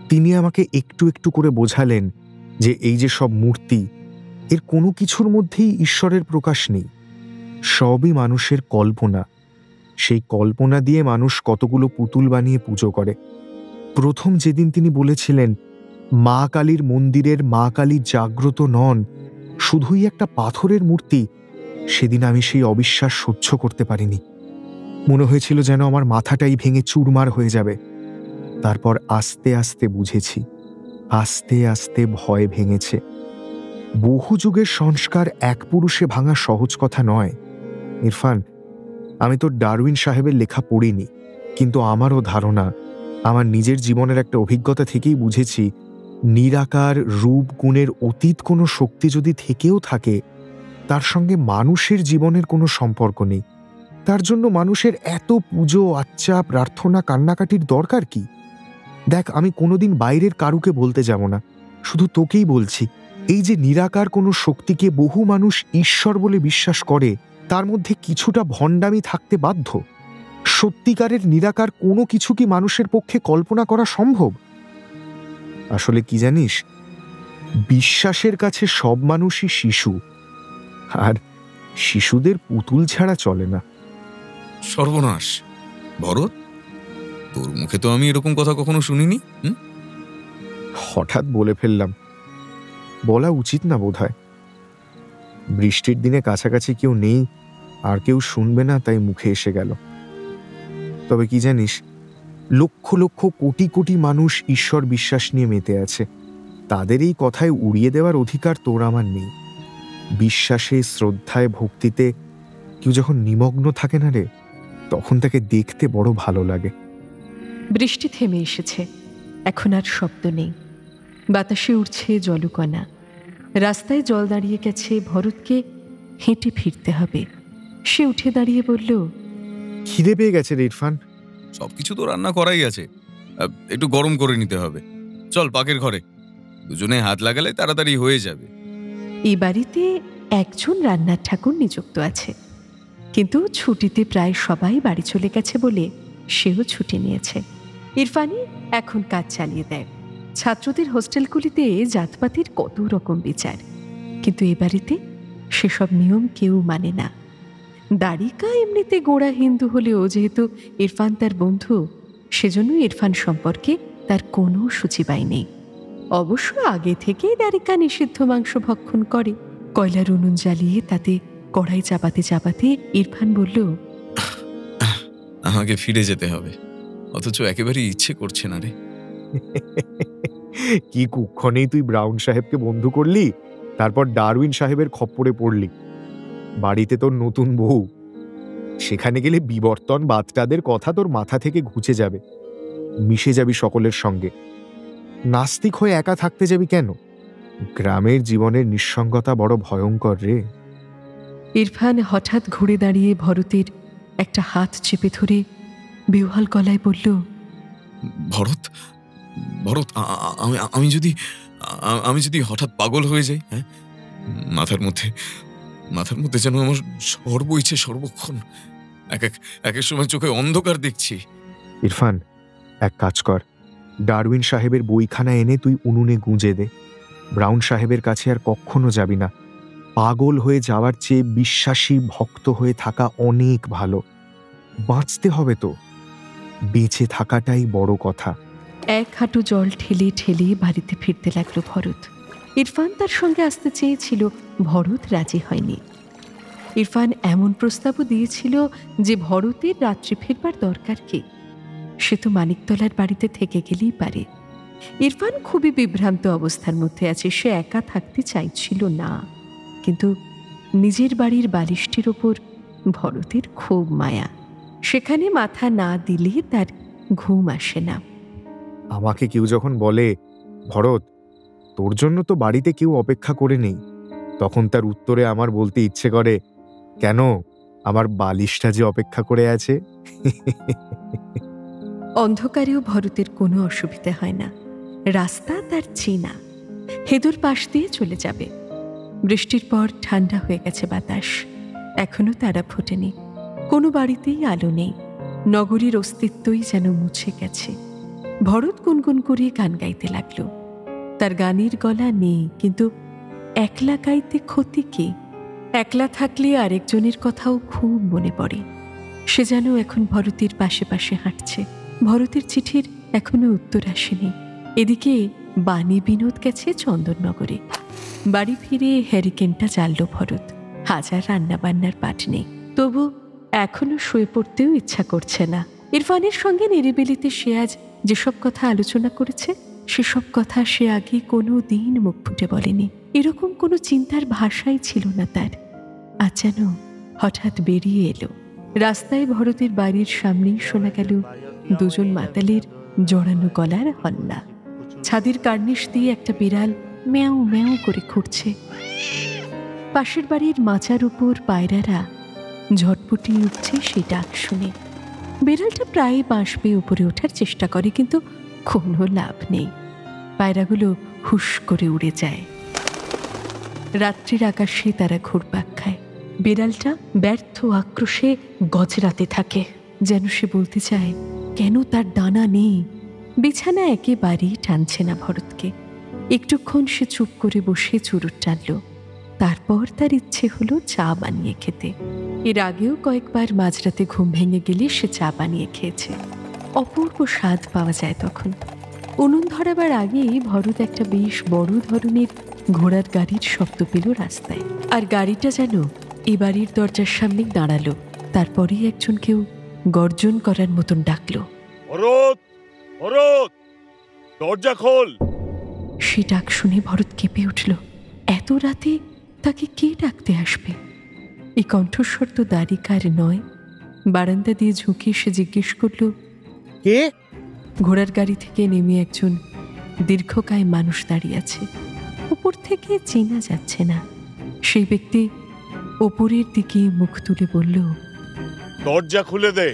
তিনি আমাকে একটু একটু করে বোঝালেন যে এই যে সব মূর্তি, এর কোনো কিছুর মধ্যেই ঈশ্বরের প্রকাশ নেই, সবই মানুষের কল্পনা। সেই কল্পনা দিয়ে মানুষ কতগুলো পুতুল বানিয়ে পুজো করে। প্রথম যেদিন তিনি বলেছিলেন মা কালীর মন্দিরের মা কালী জাগ্রত নন, শুধুই একটা পাথরের মূর্তি, সেদিন আমি সেই অবিশ্বাস সহ্য করতে পারিনি। মনে হয়েছিল যেন আমার মাথাটাই ভেঙে চুরমার হয়ে যাবে। তারপর আস্তে আস্তে বুঝেছি, আস্তে আস্তে ভয় ভেঙেছে। বহু যুগের সংস্কার এক পুরুষে ভাঙা সহজ কথা নয়। ইরফান, আমি তো ডারউইন সাহেবের লেখা পড়িনি, কিন্তু আমারও ধারণা, আমার নিজের জীবনের একটা অভিজ্ঞতা থেকেই বুঝেছি, নিরাকার রূপ গুণের অতীত কোনো শক্তি যদি থেকেও থাকে, তার সঙ্গে মানুষের জীবনের কোনো সম্পর্ক নেই। তার জন্য মানুষের এত পুজো আচ্চা প্রার্থনা কান্নাকাটির দরকার কি? দেখ, আমি কোনোদিন বাইরের কারুকে বলতে যাব না, শুধু তোকেই বলছি, এই যে নিরাকার কোনো শক্তিকে বহু মানুষ ঈশ্বর বলে বিশ্বাস করে, তার মধ্যে কিছুটা ভণ্ডামি থাকতে বাধ্য। সত্যিকারের নিরাকার কোনো কিছু কি মানুষের পক্ষে কল্পনা করা সম্ভব? আসলে কি জানিস, বিশ্বাসের কাছে সব মানুষই শিশু, আর শিশুদের পুতুল ছাড়া চলে না।
সর্বনাশ ভরত, তোর মুখে তো আমি এরকম কথা কখনো শুনিনি।
হঠাৎ বলে ফেললাম, বলা উচিত না বোধহয়। বৃষ্টির দিনে কাছাকাছি কেউ নেই, আর কেউ শুনবে না, তাই মুখে এসে গেল। তবে কি জানিস, লক্ষ লক্ষ কোটি কোটি মানুষ ঈশ্বর বিশ্বাস নিয়ে মেতে আছে। তাদের এই কথায় উড়িয়ে দেওয়ার অধিকার তোর আমার নেই। বিশ্বাসে, শ্রদ্ধায়, ভক্তিতে কেউ যখন নিমগ্ন থাকে না রে, তখন তাকে দেখতে বড় ভালো লাগে।
বৃষ্টি থেমে এসেছে, এখন আর শব্দ নেই। বাতাসে উঠছে জলকণা। রাস্তায় জল দাঁড়িয়ে গেছে, ভরতকে হেঁটে ফিরতে হবে। সে উঠে দাঁড়িয়ে বলল,
খিদে পেয়ে গেছে রে ইরফান।
সবকিছু তো রান্না করাই আছে, একটু গরম করে নিতে হবে। চল পাকের ঘরে, দুজনে হাত লাগালে তাড়াতাড়ি হয়ে যাবে।
এই বাড়িতে একজন রান্নার ঠাকুর নিযুক্ত আছে, কিন্তু ছুটিতে প্রায় সবাই বাড়ি চলে গেছে বলে সেও ছুটি নিয়েছে। ইরফানই এখন কাজ চালিয়ে দেয়। ছাত্রদের হোস্টেলগুলিতে জাতপাতির কত রকম বিচার, কিন্তু এ বাড়িতে সেসব নিয়ম কেউ মানে না। দারিকা এমনিতে গোড়া হিন্দু হলেও যেহেতু ইরফান তার বন্ধু, সেজন্য ইরফান সম্পর্কে তার কোনো সূচিবাই নেই। অবশ্য আগে থেকেই দারিকা নিষিদ্ধ মাংস ভক্ষণ করে। কয়লার উনুন জ্বালিয়ে তাতে কড়াই চাপাতে চাপাতে ইরফান বলল,
আমাকে ফিরে যেতে হবে, অথচ একেবারে ইচ্ছে করছে না রে।
কি কুক্ষণেই তুই ব্রাউন সাহেবকে বন্ধু করলি, তারপর ডারউইন সাহেবের খপ্পরে পড়লি। বাড়িতে তোর নতুন বউ, সেখানে গেলে বিবর্তন বাচ্চাদের কথা তোর মাথা থেকে ঘুচে যাবে, মিশে যাবি সকলের সঙ্গে। নাস্তিক হয়ে একা থাকতে যাবি কেন? গ্রামের জীবনের নিঃসঙ্গতা বড় ভয়ঙ্কর রে।
ইরফান হঠাৎ ঘুরে দাঁড়িয়ে ভরতের একটা হাত চেপে ধরে বেওয়াল গলায় বলল,
ভরত, ভরত, আমি যদি হঠাৎ পাগল হয়ে যাই, হ্যাঁ, মাথার মধ্যে যেন আমার ঝড় বইছে সর্বক্ষণ। এক সময় চোখে অন্ধকার দেখছি।
ইরফান, এক কাজ কর, ডারউইন সাহেবের বইখানা এনে তুই উনুনে গুঁজে দে। ব্রাউন সাহেবের কাছে আর কখনো যাবি না। পাগল হয়ে যাওয়ার চেয়ে বিশ্বাসী ভক্ত হয়ে থাকা অনেক ভালো। বাঁচতে হবে তো, বেঁচে থাকাটাই বড় কথা।
এক হাঁটু জল ঠেলে ঠেলে বাড়িতে ফিরতে লাগলো ভরত। ইরফান তার সঙ্গে আসতে চেয়েছিল, ভরত রাজি হয়নি। ইরফান এমন প্রস্তাবও দিয়েছিল যে ভরতের রাত্রি ফিরবার দরকার কি, সে তো মানিকতলার বাড়িতে থেকে গেলেই পারে। ইরফান খুবই বিভ্রান্ত অবস্থার মধ্যে আছে, সে একা থাকতে চাইছিল না, কিন্তু নিজের বাড়ির বালিশটির ওপর ভরতের খুব মায়া, সেখানে মাথা না দিলে তার ঘুম আসে না।
আমাকে কেউ যখন বলে, ভরত তোর জন্য তো বাড়িতে কেউ অপেক্ষা করে নেই, তখন তার উত্তরে আমার বলতে ইচ্ছে করে, কেন, আমার বালিশটা যে অপেক্ষা করে আছে।
অন্ধকারেও ভরতের কোনো অসুবিধা হয় না, রাস্তা তার চেনা, হেদুর পাশ দিয়ে চলে যাবে। বৃষ্টির পর ঠান্ডা হয়ে গেছে বাতাস, এখনো তারা ফোটেনি, কোনো বাড়িতেই আলো নেই, নগরীর অস্তিত্বই যেন মুছে গেছে। ভরত গুনগুন করে গান গাইতে লাগলো। তার গানের গলা নেই, কিন্তু একলা গাইতে ক্ষতি কি? একলা থাকলে আরেকজনের কথাও খুব মনে পড়ে। সে যেন এখন ভরতের পাশে পাশে হাঁটছে। ভরতের চিঠির এখনো উত্তর আসেনি। এদিকে বাণী বিনোদ গেছে চন্দননগরে। বাড়ি ফিরে হ্যারিকেনটা জ্বালল ভরত। হাজার রান্না বান্নার পাট নেই, তবু এখনো শুয়ে পড়তেও ইচ্ছা করছে না। ইরফানের সঙ্গে নিরিবিলিতে সে আজ যেসব কথা আলোচনা করেছে, সেসব কথা সে আগে কোনো দিন মুখ ফুটে বলেনি। এরকম কোনো চিন্তার ভাষাই ছিল না তার। আজ যেন হঠাৎ বেরিয়ে এলো। রাস্তায় ভরতের বাড়ির সামনেই শোনা গেল দুজন মাতালের জড়ানো গলার হল্লা। ছাদের কার্নিশ দিয়ে একটা বিড়াল ম্যাও ম্যাও করে ঘুরছে। পাশের বাড়ির মাচার উপর পায়রারা ঝটপটি উঠছে সেই ডাক শুনে। বিড়ালটা প্রায় বাঁশ বেয়ে উপরে ওঠার চেষ্টা করে, কিন্তু কোনো লাভ নেই। পায়রাগুলো হুশ করে উড়ে যায়। রাত্রির আকাশে তারা ঘুরপাক খায়। বিড়ালটা ব্যর্থ আক্রোশে গজরাতে থাকে, যেন সে বলতে চায়, কেন তার ডানা নেই। বিছানা একেবারেই টানছে না ভরতকে। একটুক্ষণ সে চুপ করে বসে চুরুট টানল। তারপর তার ইচ্ছে হলো চা বানিয়ে খেতে। এর আগেও কয়েকবার মাঝরাতে ঘুম ভেঙে গেলে সে চা বানিয়ে খেয়েছে। অপূর্ব স্বাদ পাওয়া যায় তখন। উনুন ধরাবার আগেই ভরত একটা বেশ বড় ধরনের ঘোড়ার গাড়ির শব্দ পেল রাস্তায়। আর গাড়িটা যেন এ বাড়ির দরজার সামনে দাঁড়ালো। তারপরেই একজন কেউ গর্জন করার মতন ডাকলো,
ভরত, ভরত, দরজা খোল।
সে ডাক শুনে ভরত কেঁপে উঠল। এত রাতে তাকে কে ডাকতে আসবে? এই কণ্ঠস্বর তো দ্বারিকার নয়। বারান্দা দিয়ে ঝুঁকে সে জিজ্ঞেস করল,
কে?
ঘোড়ার গাড়ি থেকে নেমে একজন দীর্ঘকায় মানুষ দাঁড়িয়ে আছে। উপর থেকে চেনা যাচ্ছে না। সেই ব্যক্তি ওপরের দিকে মুখ তুলে বলল,
দরজা খুলে দে।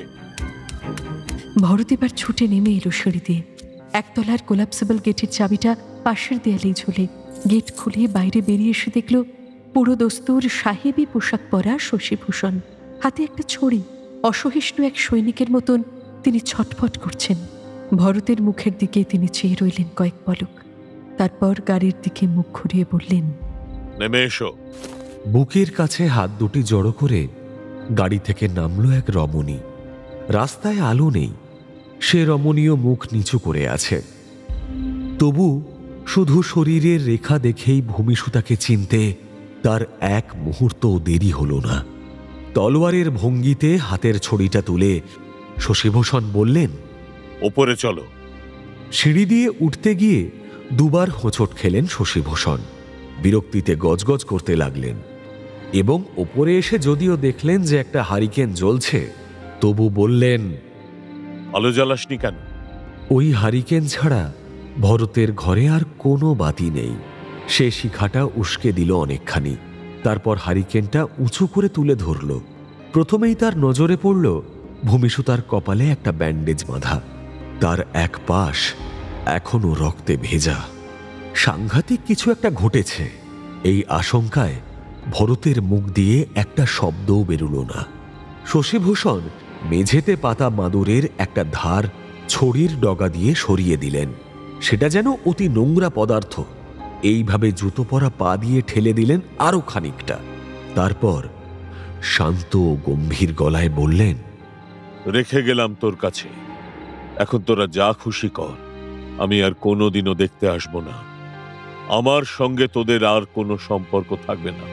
ভরত এবার ছুটে নেমে এলো সিঁড়ি দিয়ে। একতলার কোলাপসেবল গেটের চাবিটা পাশের দেয়ালেই ঝোলে। গেট খুলে বাইরে বেরিয়ে এসে দেখল পুরো দস্তুর সাহেবী পোশাক পরা শশীভূষণ, হাতে একটা ছড়ি। অসহিষ্ণু এক সৈনিকের মতন তিনি ছটফট করছেন। ভরতের মুখের দিকে তিনি চেয়ে রইলেন কয়েক পলক, তারপর গাড়ির দিকে মুখ ঘুরিয়ে বললেন,
নেমে এসো।
বুকের কাছে হাত দুটি জড়ো করে গাড়ি থেকে নামলো এক রমণী। রাস্তায় আলো নেই, সে রমণীয় মুখ নিচু করে আছে। তবু শুধু শরীরের রেখা দেখেই ভূমিসুতাকে চিনতে তার এক মুহূর্ত দেরি হল না। তলোয়ারের ভঙ্গিতে হাতের ছড়িটা তুলে শশীভূষণ বললেন,
ওপরে চলো।
সিঁড়ি দিয়ে উঠতে গিয়ে দুবার হোঁচট খেলেন শশীভূষণ। বিরক্তিতে গজগজ করতে লাগলেন এবং ওপরে এসে যদিও দেখলেন যে একটা হারিকেন জ্বলছে, তবু বললেন,
আলো জ্বালাসনি কেন?
ওই হারিকেন ছাড়া ভরতের ঘরে আর কোনো বাতি নেই। সে শিখাটা উস্কে দিল অনেকখানি, তারপর হারিকেনটা উঁচু করে তুলে ধরল। প্রথমেই তার নজরে পড়ল ভূমিসুতার কপালে একটা ব্যান্ডেজ বাঁধা। তার এক পাশ এখনো রক্তে ভেজা। সাংঘাতিক কিছু একটা ঘটেছে, এই আশঙ্কায় ভরতের মুখ দিয়ে একটা শব্দও বেরুল না। শশীভূষণ মেঝেতে পাতা মাদুরের একটা ধার ছড়ির ডগা দিয়ে সরিয়ে দিলেন। সেটা যেন অতি নোংরা পদার্থ। এইভাবে জুতো পরা পা দিয়ে ঠেলে দিলেন আরো খানিকটা। তারপর শান্ত গম্ভীর গলায় বললেন,
রেখে গেলাম তোর কাছে, এখন তোরা যা খুশি কর। আমি আর কোনোদিনও দেখতে আসব না। আমার সঙ্গে তোদের আর কোনো সম্পর্ক থাকবে না।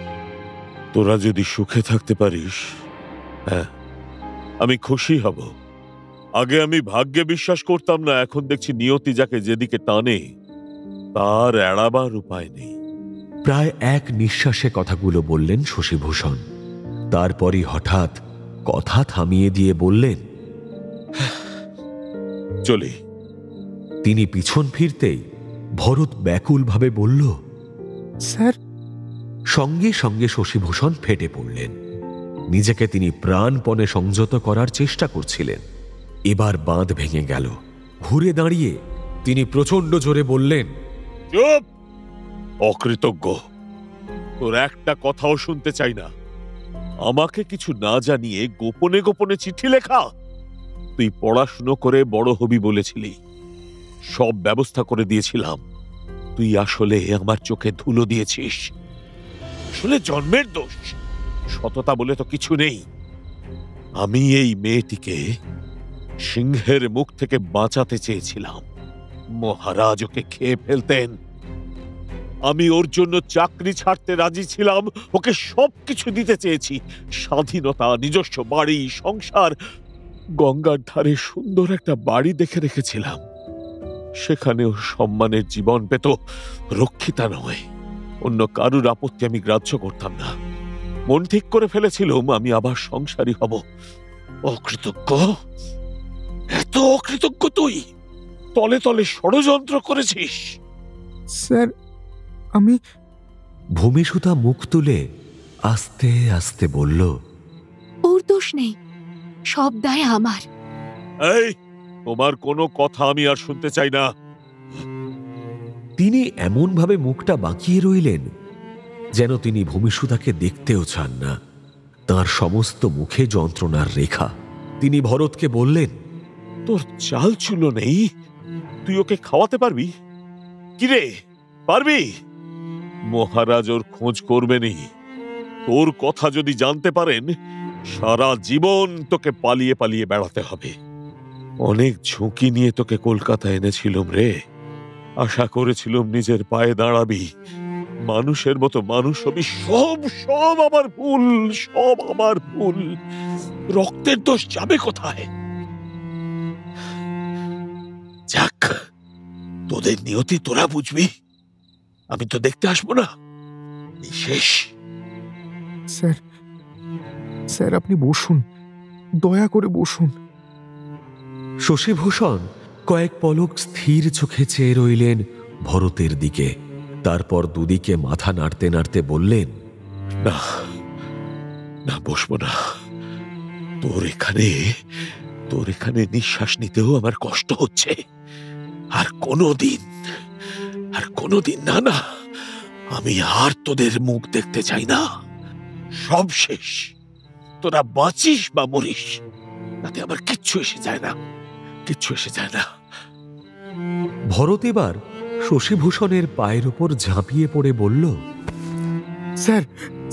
তোরা যদি সুখে থাকতে পারিস, হ্যাঁ, আমি খুশি হব। আগে আমি ভাগ্যে বিশ্বাস করতাম না, এখন দেখছি নিয়তি যাকে যেদিকে টানে তার এড়াবার উপায় নেই।
প্রায় এক নিঃশ্বাসে কথাগুলো বললেন শশীভূষণ। তারপরই হঠাৎ কথা থামিয়ে দিয়ে বললেন,
চলি।
তিনি পিছন ফিরতেই ভরত ব্যাকুলভাবে বলল,
স্যার।
সঙ্গে সঙ্গে শশীভূষণ ফেটে পড়লেন। নিজেকে তিনি প্রাণপণে সংযত করার চেষ্টা করছিলেন। এবার বাঁধ ভেঙে গেল। ঘুরে দাঁড়িয়ে তিনি প্রচন্ড জোরে বললেন,
চুপ! অকৃতজ্ঞ! তোর একটা কথাও শুনতে চাই না। আমাকে কিছু না জানিয়ে গোপনে গোপনে চিঠি লেখা। তুই পড়াশুনো করে বড় হবি বলেছিলি, সব ব্যবস্থা করে দিয়েছিলাম। তুই আসলে আমার চোখে ধুলো দিয়েছিস। আসলে জন্মের দোষ, সততা বলে তো কিছু নেই। আমি এই মেয়েটিকে সিংহের মুখ থেকে বাঁচাতে চেয়েছিলাম। মহারাজ ওকে খেয়ে ফেলতেন। আমি ওর জন্য চাকরি ছাড়তে রাজি ছিলাম, ওকে সবকিছু দিতে চেয়েছি, স্বাধীনতা, নিজস্ব বাড়ি, সংসার। গঙ্গার ধারে সুন্দর একটা বাড়ি দেখে রেখেছিলাম, সেখানেও সম্মানের জীবন পেত, রক্ষিতা নয়। অন্য কারুর আপত্তি আমি গ্রাহ্য করতাম না। মন ঠিক করে ফেলেছিলাম আমি আবার সংসারী হব। অকৃতজ্ঞ! এত অকৃতজ্ঞ তুই! তলে তলে ষড়যন্ত্র করেছিস।
স্যার, আমি।
ভূমিসুতা মুখ তুলে আস্তে আস্তে বলল,
ওর দোষ নেই, সব দায় আমার।
এই, তোমার কোনো কথা আমি আর শুনতে চাই না।
তিনি এমনভাবে মুখটা বাঁকিয়ে রইলেন যেন তিনি ভূমিসুতাকে দেখতেও চান না। তার সমস্ত মুখে যন্ত্রণার রেখা। তিনি ভরতকে বললেন,
তোর চাল চুলো নেই, তুই ওকে খাওয়াতে পারবি? কিরে, পারবি? মহারাজ ওর খোঁজ করবেনি। তোর কথা যদি জানতে পারেন, সারা জীবন তোকে পালিয়ে পালিয়ে বেড়াতে হবে। অনেক ঝুঁকি নিয়ে তোকে কলকাতা এনেছিলাম রে। আশা করেছিলাম নিজের পায়ে দাঁড়াবি, মানুষের মতো মানুষ হবি। সব সব আমার ভুল, সব আমার ভুল। রক্তের দোষ যাবে কোথায়? যাক, তোদের নিয়তি তোরা বুঝবি, আমি তো দেখতে আসবো না। শেষ।
স্যার, স্যার আপনি বসুন, দয়া করে বসুন।
শশীভূষণ কয়েক পলক স্থির চোখে চেয়ে রইলেন ভরতের দিকে। তারপর দুদিকে মাথা নাড়তে নাড়তে বললেন,
না না, বসবো না। তোর এখানে নিঃশ্বাস নিতেও আমার কষ্ট হচ্ছে। আর কোনোদিন না না, আমি আর তোদের মুখ দেখতে চাই না। সব শেষ। তোরা বাঁচিস বা মরিস, তাতে আমার কিচ্ছু এসে যায় না, কিচ্ছু এসে যায় না।
ভরত এবার শশীভূষণের পায়ের উপর ঝাঁপিয়ে পড়ে বলল,
স্যার,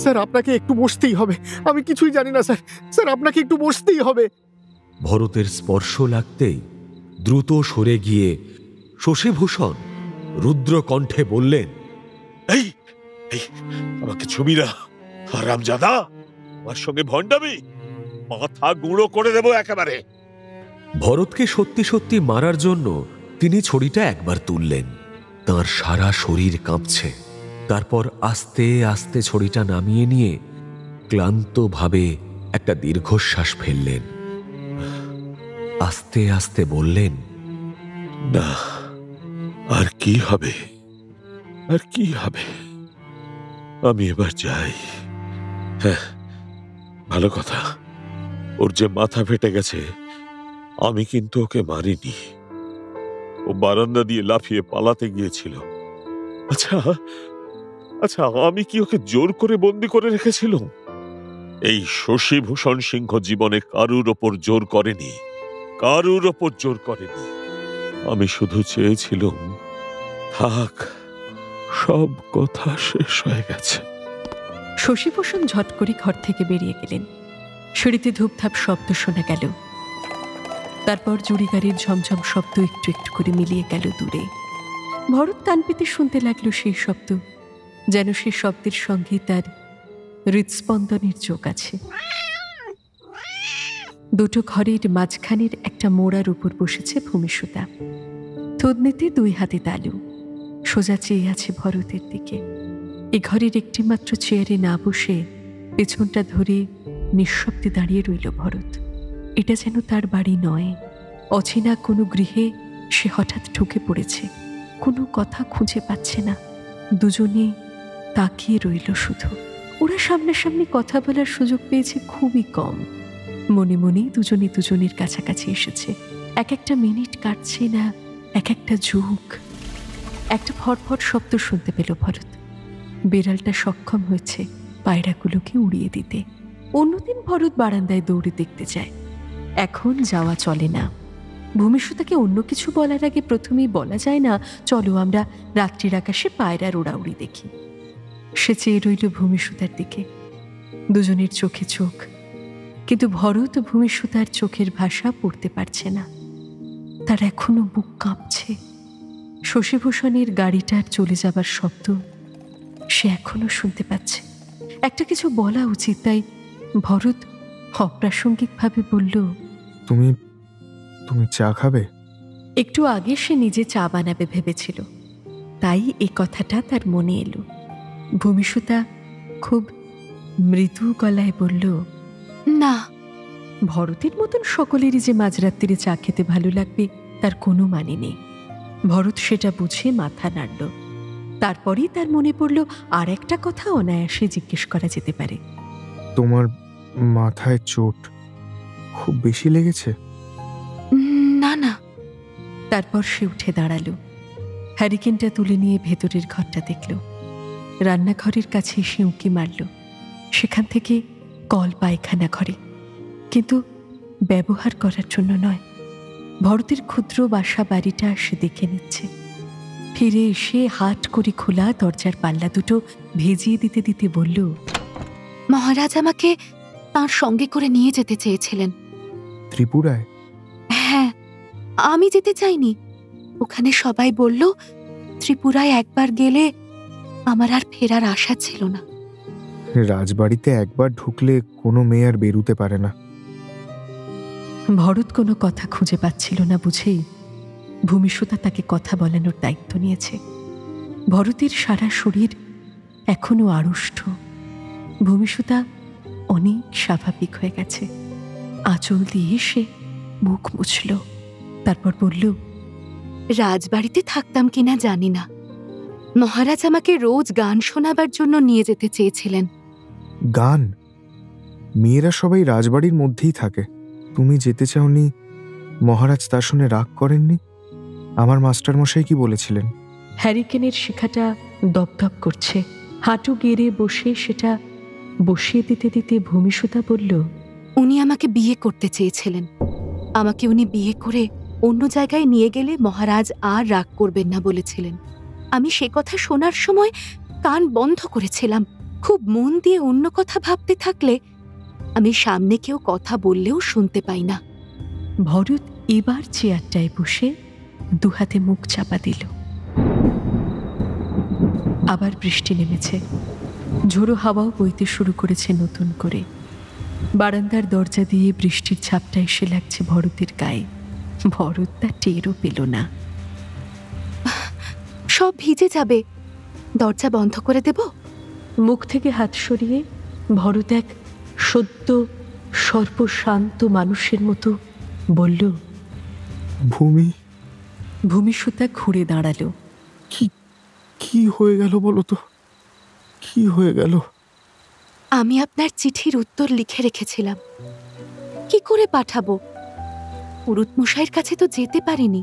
স্যার আপনাকে একটু বসতেই হবে। আমি কিছুই জানি না স্যার, স্যার আপনাকে একটু বসতেই হবে।
ভরতের স্পর্শ লাগতেই দ্রুত সরে গিয়ে শশীভূষণ রুদ্র কণ্ঠে বললেন,
এই আমাকে ছবি না, হারামজাদা! আমার সঙ্গে ভণ্ডামি! মাথা গুঁড়ো করে দেব একেবারে।
ভরতকে সত্যি সত্যি মারার জন্য তিনি ছড়িটা একবার তুললেন। তার সারা শরীর কাঁপছে। তারপর আস্তে আস্তে ছড়িটা নামিয়ে নিয়ে ক্লান্তভাবে একটা দীর্ঘশ্বাস ফেললেন। আস্তে আস্তে বললেন,
না, আর কি হবে, আর কি হবে? আমি এবার যাই। হ্যাঁ, ভালো কথা, ওর যে মাথা ফেটে গেছে, আমি কিন্তু ওকে মারিনি। ও বারান্দা দিয়ে লাফিয়ে পালাতে গিয়েছিল। আচ্ছা আচ্ছা, আমি কি ওকে জোর করে বন্দি করে রেখেছিলাম? এই শশীভূষণ সিংহ জীবনে কারুর ওপর জোর করেনি, কারুর ওপর জোর করেনি। আমি শুধু চেয়েছিলাম থাক, সব কথা শেষ হয়ে গেছে।
শশীভূষণ ঝট করে ঘর থেকে বেরিয়ে গেলেন। সিঁড়িতে ধূপধাপ শব্দ শোনা গেল। তারপর জুড়িগাড়ির ঝমঝম শব্দ একটু একটু করে মিলিয়ে গেল দূরে। ভরত কান পেতে শুনতে লাগলো সেই শব্দ, যেন সেই শব্দের সঙ্গে তার হৃৎস্পন্দনের যোগ আছে। দুটো ঘরের মাঝখানের একটা মোড়ার উপর বসেছে ভূমিসুতা। থুতনিতে 2 হাতে তালু, সোজা চেয়ে আছে ভরতের দিকে। এ ঘরের একটি মাত্র চেয়ারে না বসে পেছনটা ধরে নিঃশব্দে দাঁড়িয়ে রইল ভরত। এটা যেন তার বাড়ি নয়, অচেনা কোনো গৃহে সে হঠাৎ ঢুকে পড়েছে। কোনো কথা খুঁজে পাচ্ছে না, দুজনে তাকিয়ে রইল শুধু। ওরা সামনাসামনি কথা বলার সুযোগ পেয়েছে খুবই কম। মনে মনে দুজনে দুজনের কাছাকাছি এসেছে। এক একটা মিনিট কাটছে না, এক একটা যুগ। একটা ফটফট শব্দ শুনতে পেল ভরত। বেড়ালটা সক্ষম হয়েছে পায়রাগুলোকে উড়িয়ে দিতে। অন্যদিন ভরত বারান্দায় দৌড়ে দেখতে যায়, এখন যাওয়া চলে না। ভূমিসুতাকে অন্য কিছু বলার আগে প্রথমেই বলা যায় না, চলো আমরা রাত্রির আকাশে পায়রার ওড়াউড়ি দেখি। সে চেয়ে রইল ভূমিসুতার দিকে, দুজনের চোখে চোখ। কিন্তু ভরত ভূমিসুতার চোখের ভাষা পড়তে পারছে না। তার এখনো বুক কাঁপছে। শশীভূষণের গাড়িটার চলে যাবার শব্দ সে এখনো শুনতে পাচ্ছে। একটা কিছু বলা উচিত, তাই ভরত অপ্রাসঙ্গিকভাবে বলল,
তুমি তুমি চা খাবে?
একটু আগে সে নিজে চা বানাবে ভেবেছিল, তাই এই কথাটা তার মনে এলো। ভূমিসুতা খুব মৃদু গলায় বলল,
না।
ভরতের মতন সকলেরই যে মাঝরাত্রিরে চা খেতে ভালো লাগবে তার কোনো মানে নেই। ভরত সেটা বুঝে মাথা নাড়ল। তারপরেই তার মনে পড়ল আর একটা কথা অনায়াসে জিজ্ঞেস করা যেতে পারে।
তোমার মাথায় চোট খুব বেশি লেগেছে?
না না।
তারপর সে উঠে দাঁড়ালো, হ্যারিকেনটা তুলে নিয়ে ভেতরের ঘরটা দেখল। রান্নাঘরের কাছে এসে উঁকি মারল। সেখান থেকে কল পায়খানা ঘরে, কিন্তু ব্যবহার করার জন্য নয়। ভরতের ক্ষুদ্র বাসা বাড়িটা সে দেখে নিচ্ছে। ফিরে এসে হাট করে খোলা দরজার পাল্লা দুটো ভেজিয়ে দিতে দিতে বলল,
মহারাজ আমাকে তাঁর সঙ্গে করে নিয়ে যেতে চেয়েছিলেন।
ত্রিপুরায়?
হ্যাঁ, আমি যেতে চাইনি। ওখানে সবাই বলল ত্রিপুরায় একবার গেলে আমার আর ফেরার আশা ছিল না।
রাজবাড়িতে একবার ঢুকলে কোনো মেয়ে আর বেরুতে পারে না।
ভরত কোনো কথা খুঁজে পাচ্ছিল না বুঝেই ভূমিসুতা তাকে কথা বলানোর দায়িত্ব নিয়েছে। ভরতের সারা শরীর এখনো আড়ষ্ট। ভূমিসুতা অনেক স্বাভাবিক হয়ে গেছে। আঁচল দিয়ে সে মুখ মুছল, তারপর বলল,
রাজবাড়িতে থাকতাম কিনা জানি না, মহারাজ আমাকে রোজ গান শোনাবার জন্য নিয়ে যেতে চেয়েছিলেন।
গান? মেয়েরা সবাই রাজবাড়ির মধ্যেই থাকে। তুমি যেতে চাওনি, মহারাজ তা শুনে রাগ করেননি? আমার মাস্টারমশাই কি বলেছিলেন?
হ্যারিকেনের শিখাটা দপদপ করছে। হাঁটু গেড়ে বসে সেটা বসিয়ে দিতে দিতে ভূমিসুতা বলল,
উনি আমাকে বিয়ে করতে চেয়েছিলেন। আমাকে উনি বিয়ে করে অন্য জায়গায় নিয়ে গেলে মহারাজ আর রাগ করবেন না বলেছিলেন। আমি সে কথা শোনার সময় কান বন্ধ করেছিলাম। খুব মন দিয়ে অন্য কথা ভাবতে থাকলে আমি সামনে কেউ কথা বললেও শুনতে পাই না।
ভরত এবার চেয়ারটায় বসে 2 হাতে মুখ চাপা দিল। আবার বৃষ্টি নেমেছে। ঝোড়ো হাওয়াও বইতে শুরু করেছে নতুন করে। বারান্দার দরজা দিয়ে বৃষ্টির ছাপটা এসে লাগছে ভরতের গায়ে। ভরত তা টেরও পেল না।
সব ভিজে যাবে, দরজা বন্ধ করে দেব?
মুখ থেকে হাত সরিয়ে ভরত এক সদ্য সর্বশান্ত মানুষের মতো বলল,
ভূমি।
ভূমিসুতা ঘুরে দাঁড়ালো।
কি হয়ে গেল বলো তো, কি হয়ে গেল?
আমি আপনার চিঠির উত্তর লিখে রেখেছিলাম। কি করে পাঠাবো? পুরুত মশাইয়ের কাছে তো যেতে পারিনি।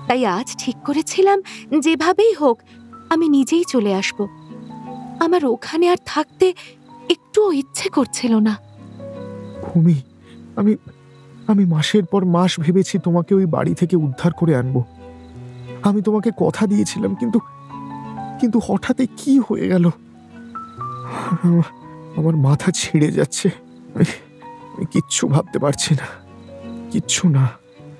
তাই আজ ঠিক করেছিলাম যেভাবেই হোক আমি নিজেই চলে আসব। আমার ওখানে আর থাকতে একটুও ইচ্ছে করছিল না।
ভূমি, আমি মাসের পর মাস ভেবেছি তোমাকে ওই বাড়ি থেকে উদ্ধার করে আনবো। আমি তোমাকে কথা দিয়েছিলাম, কিন্তু হঠাৎ কি হয়ে গেল? আমার মাথা ছিঁড়ে যাচ্ছে। আমি কিচ্ছু ভাবতে পারছি না, কিচ্ছু না।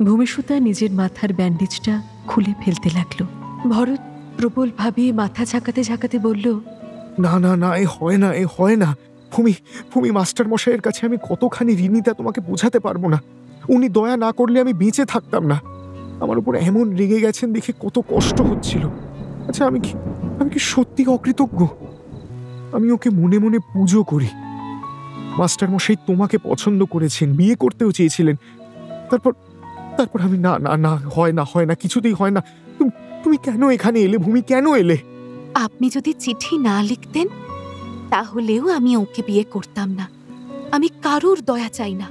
ভূমিসুতা নিজের মাথার ব্যান্ডেজটা খুলে ফেলতে লাগলো। ভরত প্রবলভাবে মাথা ঝাঁকাতে ঝাঁকাতে বলল,
না না না, এ হয় না, এ হয় না। ভূমি, ভূমি, মাস্টার মশাইয়ের কাছে আমি কতখানি ঋণী তা তোমাকে বোঝাতে পারবো না। উনি দয়া না করলে আমি বেঁচে থাকতাম না। আমার উপর এমন রেগে গেছেন দেখে কত কষ্ট হচ্ছিল। আচ্ছা, আমি কি সত্যি অকৃতজ্ঞ? আমি ওকে মনে মনে পুজো করি। মাস্টার মশাই তোমাকে পছন্দ করেছেন, বিয়ে করতেও চেয়েছিলেন। তারপর আমি না না না, হয় না, হয় না, কিছুতেই হয় না। তুমি কেন এখানে এলে ভূমি, কেন এলে?
আপনি যদি চিঠি না লিখতেন তাহলেও আমি ওকে বিয়ে করতাম না। আমি কারোর দয়া চাই না।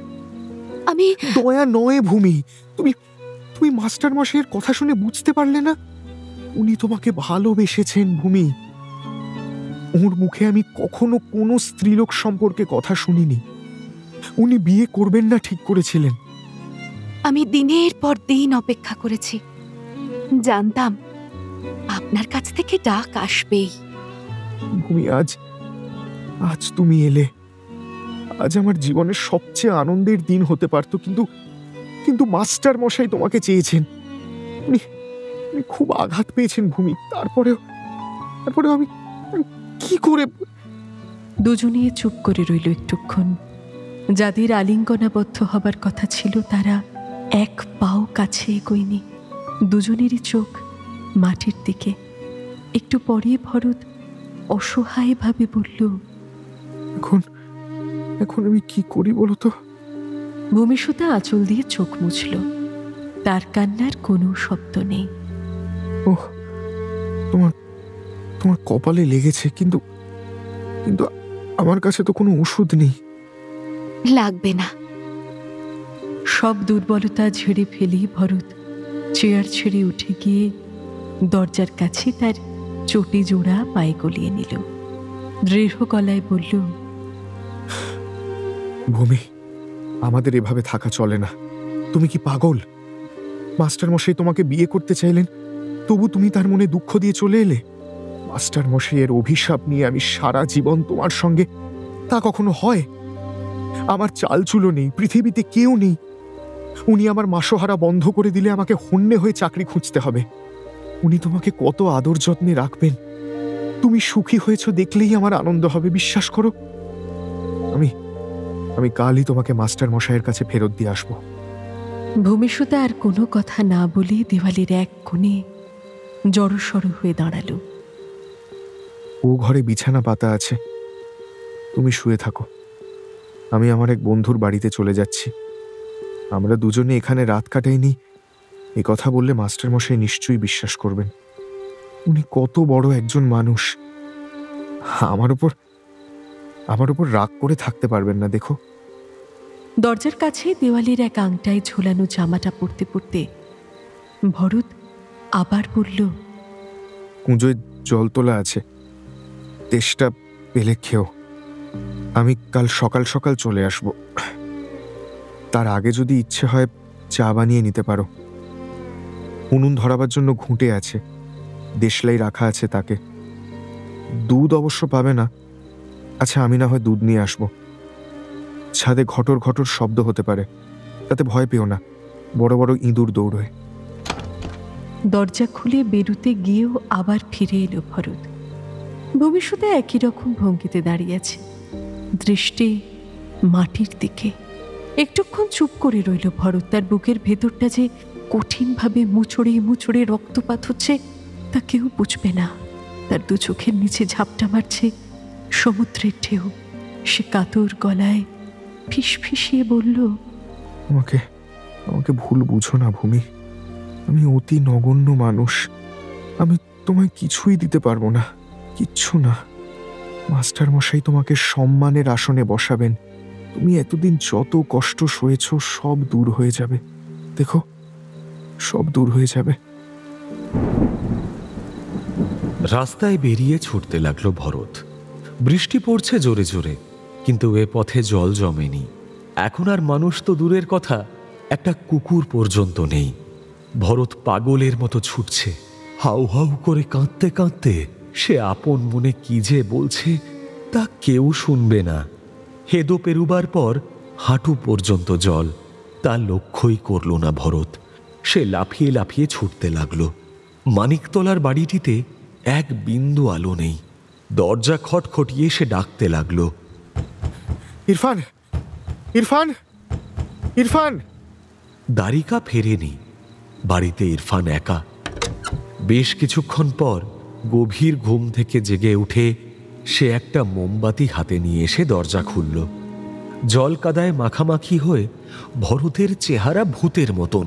আমি
দয়া নয় ভূমি, তুমি মাস্টার মশাইয়ের কথা শুনে বুঝতে পারলে না? উনি তোমাকে ভালোবেসেছেন ভূমি। ওর মুখে আমি কখনো কোনো স্ত্রীলোক সম্পর্কে কথা শুনিনি। উনি বিয়ে করবেন না ঠিক করেছিলেন।
আমি দিনের পর দিন অপেক্ষা করেছি। জানতাম আপনার কাছ থেকে ডাক আসবেই।
ভূমি, আজ তুমি এলে। আজ আমার জীবনের সবচেয়ে আনন্দের দিন হতে পারত, কিন্তু মাস্টার মশাই তোমাকে চেয়েছেন। উনি খুব আঘাত পেয়েছেন ভূমি। তারপরেও আমি কি করে?
দুজনে চুপ করে রইল একটুক্ষণ। যাদের আলিঙ্গনাবদ্ধ হবার কথা ছিল তারা এক পাও কাছে এগোয়নি। দুজনেরই চোখ মাটির দিকে। একটু পরে ভরত অসহায়ভাবে বলল,
এখন আমি কি করি বলো তো?
ভূমিসুতা আঁচল দিয়ে চোখ মুছল। তার কান্নার কোনো শব্দ নেই।
ওহ, তোমার কপালে লেগেছে, কিন্তু আমার কাছে তো কোনো ওষুধ নেই।
লাগবে না।
সব দুর্বলতা ঝেড়ে ফেলি ভরত চেয়ার ছেড়ে উঠে গিয়ে দরজার কাছে তার চটি জোড়া পায়ে গলিয়ে নিল। দৃঢ় গলায় বলল,
ভূমি, আমাদের এভাবে থাকা চলে না। তুমি কি পাগল? মাস্টার মশাই তোমাকে বিয়ে করতে চাইলেন, তবু তুমি তার মনে দুঃখ দিয়ে চলে এলে। মাস্টার মশাইয়ের অভিশাপ নিয়ে আমি সারা জীবন তোমার সঙ্গে, তা কখনো হয়? আমার চালচুলো নেই, পৃথিবীতে কেউ নেই। উনি আমার মাসোহারা বন্ধ করে দিলে আমাকে হন্যে হয়ে চাকরি খুঁজতে হবে। উনি তোমাকে কত আদর যত্নে রাখবেন। তুমি সুখী হয়েছ দেখলেই আমার আনন্দ হবে, বিশ্বাস করো। আমি কালই তোমাকে মাস্টার মশাইয়ের কাছে ফেরত দিয়ে আসবো।
ভূমিসুতা আর কোনো কথা না বলে দেওয়ালের এক কোণে জড়সড় হয়ে দাঁড়ালো।
ও ঘরে বিছানা পাতা আছে, তুমি শুয়ে থাকো। আমি আমার এক বন্ধুর বাড়িতে চলে যাচ্ছি। আমরা দুজনে এখানে রাত কাটাইনি এ কথা বললে মাস্টার মশাই নিশ্চয়ই বিশ্বাস করবেন। উনি কত বড় একজন মানুষ। আমার উপর রাগ করে থাকতে পারবেন না। দেখো,
দরজার কাছে দেওয়ালের এক আংটায় ঝোলানো জামাটা পরতে পরতে ভরত আবার বলল,
কুঁজোয় জল তোলা আছে, তেষ্টা পেলে খেও। আমি কাল সকাল সকাল চলে আসব। তার আগে যদি ইচ্ছে হয় চা বানিয়ে নিতে পারো। উনুন ধরাবার জন্য ঘুঁটে আছে, দেশলাই রাখা আছে তাকে। দুধ অবশ্য পাবে না। আচ্ছা, আমি না হয় দুধ নিয়ে আসবো। ছাদে ঘটর ঘটর শব্দ হতে পারে, তাতে ভয় পেও না। বড় বড় ইঁদুর দৌড়োয়।
দরজা খুলে বেরুতে গিয়েও আবার ফিরে এলো ভরত। ভবিষ্যতে একই রকম ভঙ্গিতে দাঁড়িয়ে আছে, দৃষ্টি মাটির দিকে। একটুক্ষণ চুপ করে রইল ভরত। তার বুকের ভেতরটা যে কঠিনভাবে মুচড়ে মুচড়ে রক্তপাত হচ্ছে তা কেউ বুঝবে না। তার দু চোখের নিচে ঝাপটা মারছে সমুদ্রের ঢেউ। সে কাতর গলায় ফিসফিসিয়ে বলল,
আমাকে ভুল বুঝো না ভূমি। আমি অতি নগণ্য মানুষ। আমি তোমায় কিছুই দিতে পারবো না, কিচ্ছু না। মাস্টার মশাই তোমাকে সম্মানের আসনে বসাবেন। তুমি এতদিন যত কষ্ট সয়েছ সব দূর হয়ে যাবে। দেখো, সব দূর হয়ে যাবে।
রাস্তায় বেরিয়ে ছুটতে লাগলো ভরত। বৃষ্টি পড়ছে জোরে জোরে, কিন্তু এ পথে জল জমেনি। এখন আর মানুষ তো দূরের কথা, একটা কুকুর পর্যন্ত নেই। ভরত পাগলের মতো ছুটছে, হাউ হাউ করে কাঁদতে কাঁদতে। সে আপন মনে কি যে বলছে তা কেউ শুনবে না। হেদো পেরুবার পর হাঁটু পর্যন্ত জল। তা লক্ষ্যই করল না ভরত। সে লাফিয়ে লাফিয়ে ছুটতে লাগলো। মানিকতলার বাড়িটিতে এক বিন্দু আলো নেই। দরজা খটখটিয়ে সে ডাকতে লাগলো,
ইরফান, ইরফান, ইরফান।
দ্বারিকা ফেরেনি। বাড়িতে ইরফান একা। বেশ কিছুক্ষণ পর গভীর ঘুম থেকে জেগে উঠে সে একটা মোমবাতি হাতে নিয়ে এসে দরজা খুলল। জল কাদায় মাখামাখি হয়ে ভরতের চেহারা ভূতের মতন।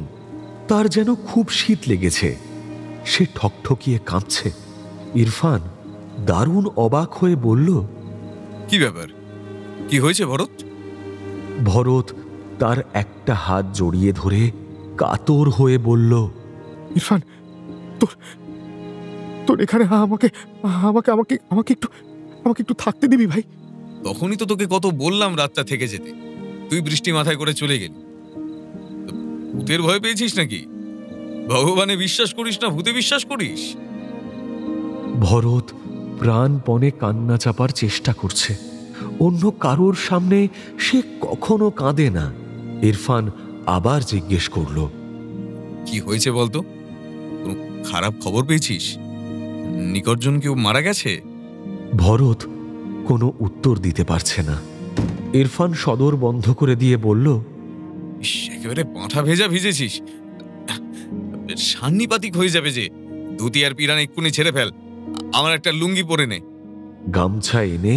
তার যেন খুব শীত লেগেছে। সে ঠকঠকিয়ে কাঁপছে। ইরফান দারুণ অবাক হয়ে বলল,
কি ব্যাপার, কি হয়েছে ভরত?
ভরত তার একটা হাত জড়িয়ে ধরে কাতর হয়ে বলল,
ইরফান, তোর তোর এখানে আমাকে আমাকে আমাকে আমাকে একটু আমাকে একটু থাকতে দিবি ভাই?
তখনই তো তোকে কত বললাম রাতটা থেকে যেতে, তুই বৃষ্টি মাথায় করে চলে গেলি। ভূতের ভয় পেয়েছিস নাকি? ভগবানে বিশ্বাস করিস না, ভূতে বিশ্বাস করিস?
ভরত প্রাণপণে কান্না চাপার চেষ্টা করছে। অন্য কারোর সামনে সে কখনো কাঁদে না। ইরফান আবার জিজ্ঞেস করল,
কি হয়েছে বলতো? কোনো খারাপ খবর পেয়েছিস? নিকটজন কেউ মারা গেছে?
ভরত কোনো উত্তর দিতে পারছে না। ইরফান সদর বন্ধ করে দিয়ে বলল,
একেবারে পাঁঠা ভেজা ভিজেছিস, সান্নিপাতিক হয়ে যাবে যে। ধুতি আর পিরান এক্ষুনি ছেড়ে ফেল, আমার একটা লুঙ্গি পরে নে।
গামছা এনে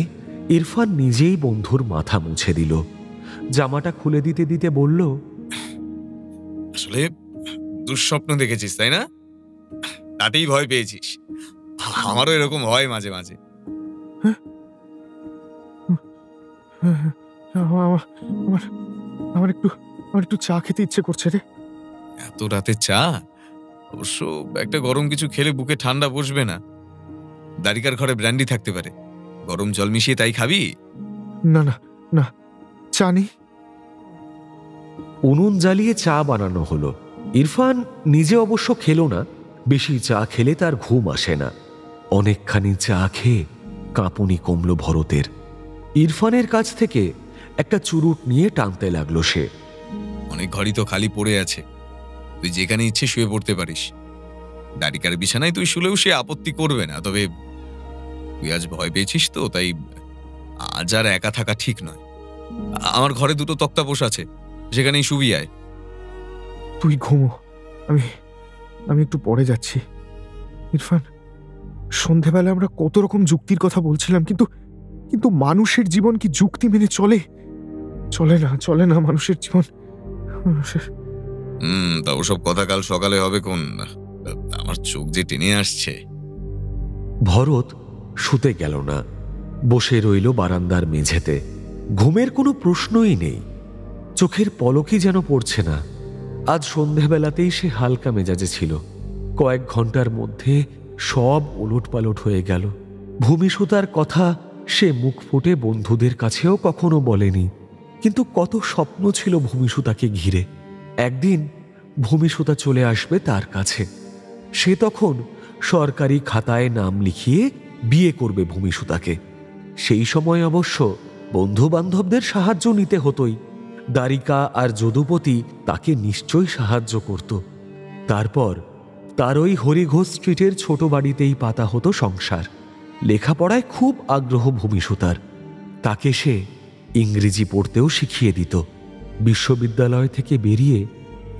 ইরফান নিজেই বন্ধুর মাথা মুছে দিল। জামাটা খুলে দিতে দিতে বলল,
আসলে দুঃস্বপ্ন দেখেছিস তাই না? তাতেই ভয় পেয়েছিস। আমারও এরকম হয় মাঝে মাঝে।
আমার একটু চা খেতে ইচ্ছে করছে রে।
এত রাতে চা? অবশ্য একটা গরম কিছু খেলে বুকে ঠান্ডা বসবে না। দ্বারিকার ঘরে ব্র্যান্ডি থাকতে পারে, গরম জল মিশিয়ে তাই খাবি?
না না না, চা নেই।
উনুন জ্বালিয়ে চা বানানো হলো। ইরফান নিজে অবশ্য খেল না। বেশি চা খেলে তার ঘুম আসে না। অনেকখানি চা খেয়ে কাঁপুনি কমল ভরতের। ইরফানের কাছ থেকে একটা চুরুট নিয়ে টানতে লাগলো সে।
অনেক ঘরই তো খালি পড়ে আছে, তুই যেখানে ইচ্ছে শুয়ে পড়তে পারিস। দ্বারিকার বিছানায় তুই শুলেও সে আপত্তি করবে না। তবে তুই আজ ভয় পেয়েছিস তো, তাই আজ আর একা থাকা ঠিক নয়। আমার ঘরে দুটো তক্তাপোষ আছে, সেখানেই শুবি আয়।
তুই ঘুমো, আমি একটু পরে যাচ্ছি। ইরফান, সন্ধেবেলা আমরা কত রকম যুক্তির কথা বলছিলাম, কিন্তু মানুষের জীবন কি যুক্তি মেনে চলে? চলে না মানুষের জীবন।
তা ওসব কথা কাল সকালে হবে কোন? আমার চোখ যে টেনে আসছে।
ভরত শুতে গেল না, বসে রইল বারান্দার মেঝেতে। ঘুমের কোনো প্রশ্নই নেই। চোখের পলকই যেন পড়ছে না। আজ সন্ধেবেলাতেই সে হালকা মেজাজে ছিল। কয়েক ঘন্টার মধ্যে সব ওলটপালট হয়ে গেল। ভূমিসুতার কথা সে মুখ ফুটে বন্ধুদের কাছেও কখনো বলেনি। কিন্তু কত স্বপ্ন ছিল ভূমিসুতাকে ঘিরে। একদিন ভূমিসুতা চলে আসবে তার কাছে। সে তখন সরকারি খাতায় নাম লিখিয়ে বিয়ে করবে ভূমিসুতাকে। সেই সময় অবশ্য বন্ধু বান্ধবদের সাহায্য নিতে হতোই। দ্বারিকা আর যদুপতি তাকে নিশ্চয়ই সাহায্য করত। তারপর তার ওই হরিঘোষ স্ট্রিটের ছোট বাড়িতেই পাতা হতো সংসার। লেখাপড়ায় খুব আগ্রহ ভূমিসুতার। তাকে সে ইংরেজি পড়তেও শিখিয়ে দিত। বিশ্ববিদ্যালয় থেকে বেরিয়ে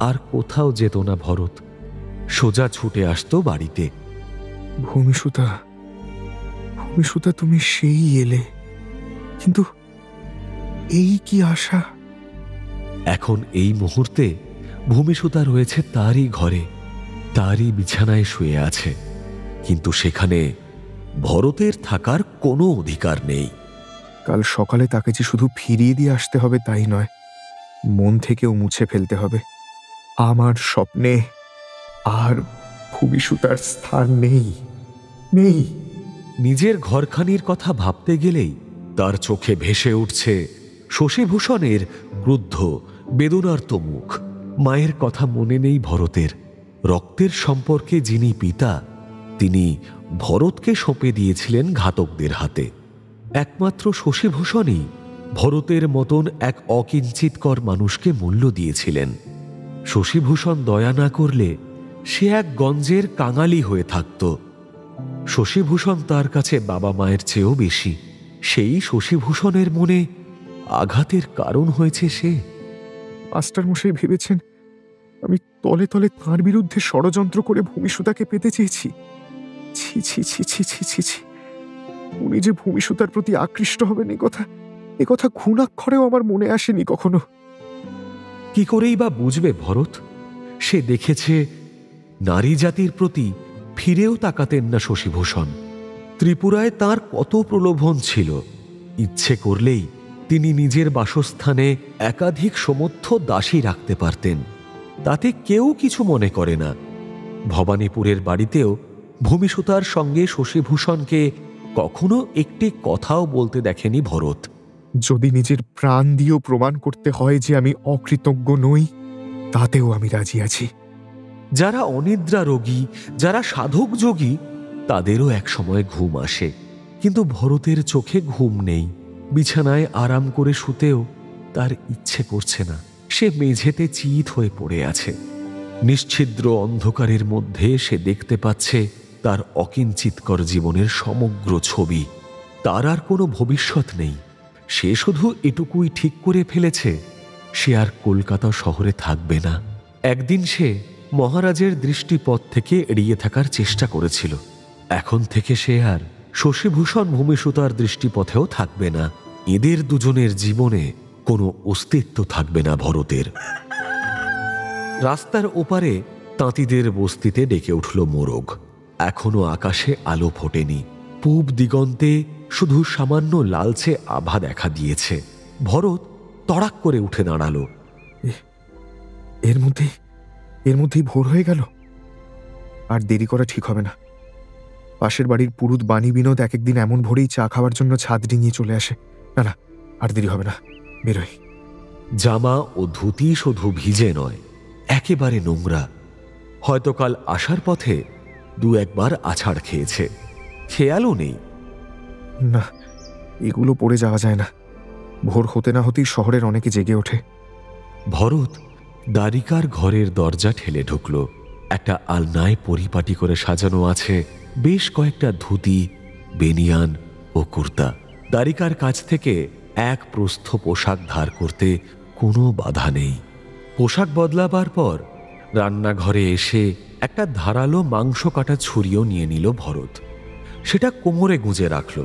আর কোথাও যেত না ভরত। সোজা ছুটে আসতো বাড়িতে।
ভূমিসুতা, তুমি সেই এলে, কিন্তু এই কি আশা?
এখন এই মুহূর্তে ভূমিসুতা রয়েছে তারই ঘরে, তারই বিছানায় শুয়ে আছে। কিন্তু সেখানে ভরতের থাকার কোনো অধিকার নেই।
কাল সকালে তাকে যে শুধু ফিরিয়ে দিয়ে আসতে হবে তাই নয়, মন থেকেও মুছে ফেলতে হবে। আমার স্বপ্নে আর ভূমিসুতার স্থান নেই।
নিজের ঘরখানির কথা ভাবতে গেলেই তার চোখে ভেসে উঠছে শশীভূষণের ক্রুদ্ধ বেদনার্ত মুখ। মায়ের কথা মনে নেই ভরতের। রক্তের সম্পর্কে যিনি পিতা, তিনি ভরতকে সঁপে দিয়েছিলেন ঘাতকদের হাতে। একমাত্র শশীভূষণই ভরতের মতন এক অকিঞ্চিতকর মানুষকে মূল্য দিয়েছিলেন। শশীভূষণ দয়া না করলে সে এক গঞ্জের কাঙালি হয়ে থাকত। শশীভূষণ তার কাছে বাবা মায়ের চেয়েও বেশি। সেই শশীভূষণের মনে আঘাতের কারণ হয়েছে সে।
মাস্টারমশাই ভেবেছেন আমি তলে তলে তাঁর বিরুদ্ধে ষড়যন্ত্র করে ভূমিসুতাকে পেতে চেয়েছি। ছি ছি ছি ছি ছি ছি ছি, উনি যে ভূমিসুতার প্রতি আকৃষ্ট হবেন এ কথা ঘুণাক্ষরেও আমার মনে আসেনি কখনো।
কি করেই বা বুঝবে ভরত? সে দেখেছে নারী জাতির প্রতি ফিরেও তাকাতেন না শশীভূষণ। ত্রিপুরায় তার কত প্রলোভন ছিল। ইচ্ছে করলেই তিনি নিজের বাসস্থানে একাধিক সমর্থ দাসী রাখতে পারতেন, তাতে কেউ কিছু মনে করে না। ভবানীপুরের বাড়িতেও ভূমিসুতার সঙ্গে শশীভূষণকে কখনো একটি কথাও বলতে দেখেনি ভরত।
যদি নিজের প্রাণ দিয়েও প্রমাণ করতে হয় যে আমি অকৃতজ্ঞ নই, তাতেও আমি রাজি আছি।
যারা অনিদ্রা রোগী, যারা সাধক যোগী, তাদেরও এক সময় ঘুম আসে, কিন্তু ভরতের চোখে ঘুম নেই। বিছানায় আরাম করে শুতেও তার ইচ্ছে করছে না। সে মেঝেতে চিত হয়ে পড়ে আছে। নিশ্ছিদ্র অন্ধকারের মধ্যে সে দেখতে পাচ্ছে তার অকিঞ্চিতকর জীবনের সমগ্র ছবি। তার আর কোনো ভবিষ্যৎ নেই। সে শুধু এটুকুই ঠিক করে ফেলেছে, সে আর কলকাতা শহরে থাকবে না। একদিন সে মহারাজের দৃষ্টিপথ থেকে এড়িয়ে থাকার চেষ্টা করেছিল। এখন থেকে সে আর শশীভূষণ ভূমিসুতার দৃষ্টিপথেও থাকবে না। এদের দুজনের জীবনে কোনো অস্তিত্ব থাকবে না ভরতের। রাস্তার ওপারে তাঁতিদের বস্তিতে ডেকে উঠল মোরগ। এখনো আকাশে আলো ফোটেনি। পূব দিগন্তে শুধু সামান্য লালচে আভা দেখা দিয়েছে। ভরত তড়াক করে উঠে দাঁড়ালো।
এর মধ্যেই ভোর হয়ে গেল। আর দেরি করা ঠিক হবে না। পাশের বাড়ির পুরুত বাণী বিনোদ এক একদিন এমন ভোরেই চা খাওয়ার জন্য ছাদ ডিঙিয়ে চলে আসে। না, আর দেরি হবে না, বেরোই।
জামা ও ধুতি শুধু ভিজে নয়, একেবারে নোংরা। হয়তো কাল আসার পথে দু একবার আছাড় খেয়েছে, খেয়ালও নেই।
না, এগুলো পড়ে যাওয়া যায় না। ভোর হতে না হতেই শহরের অনেকে জেগে ওঠে।
ভরত দ্বারিকার ঘরের দরজা ঠেলে ঢুকল। একটা আলনায় পরিপাটি করে সাজানো আছে বেশ কয়েকটা ধুতি, বেনিয়ান ও কুর্তা। দ্বারিকার কাছ থেকে এক প্রস্থ পোশাক ধার করতে কোনো বাধা নেই। পোশাক বদলাবার পর রান্নাঘরে এসে একটা ধারালো মাংস কাটা ছুরিও নিয়ে নিল ভরত। সেটা কোমরে গুঁজে রাখল।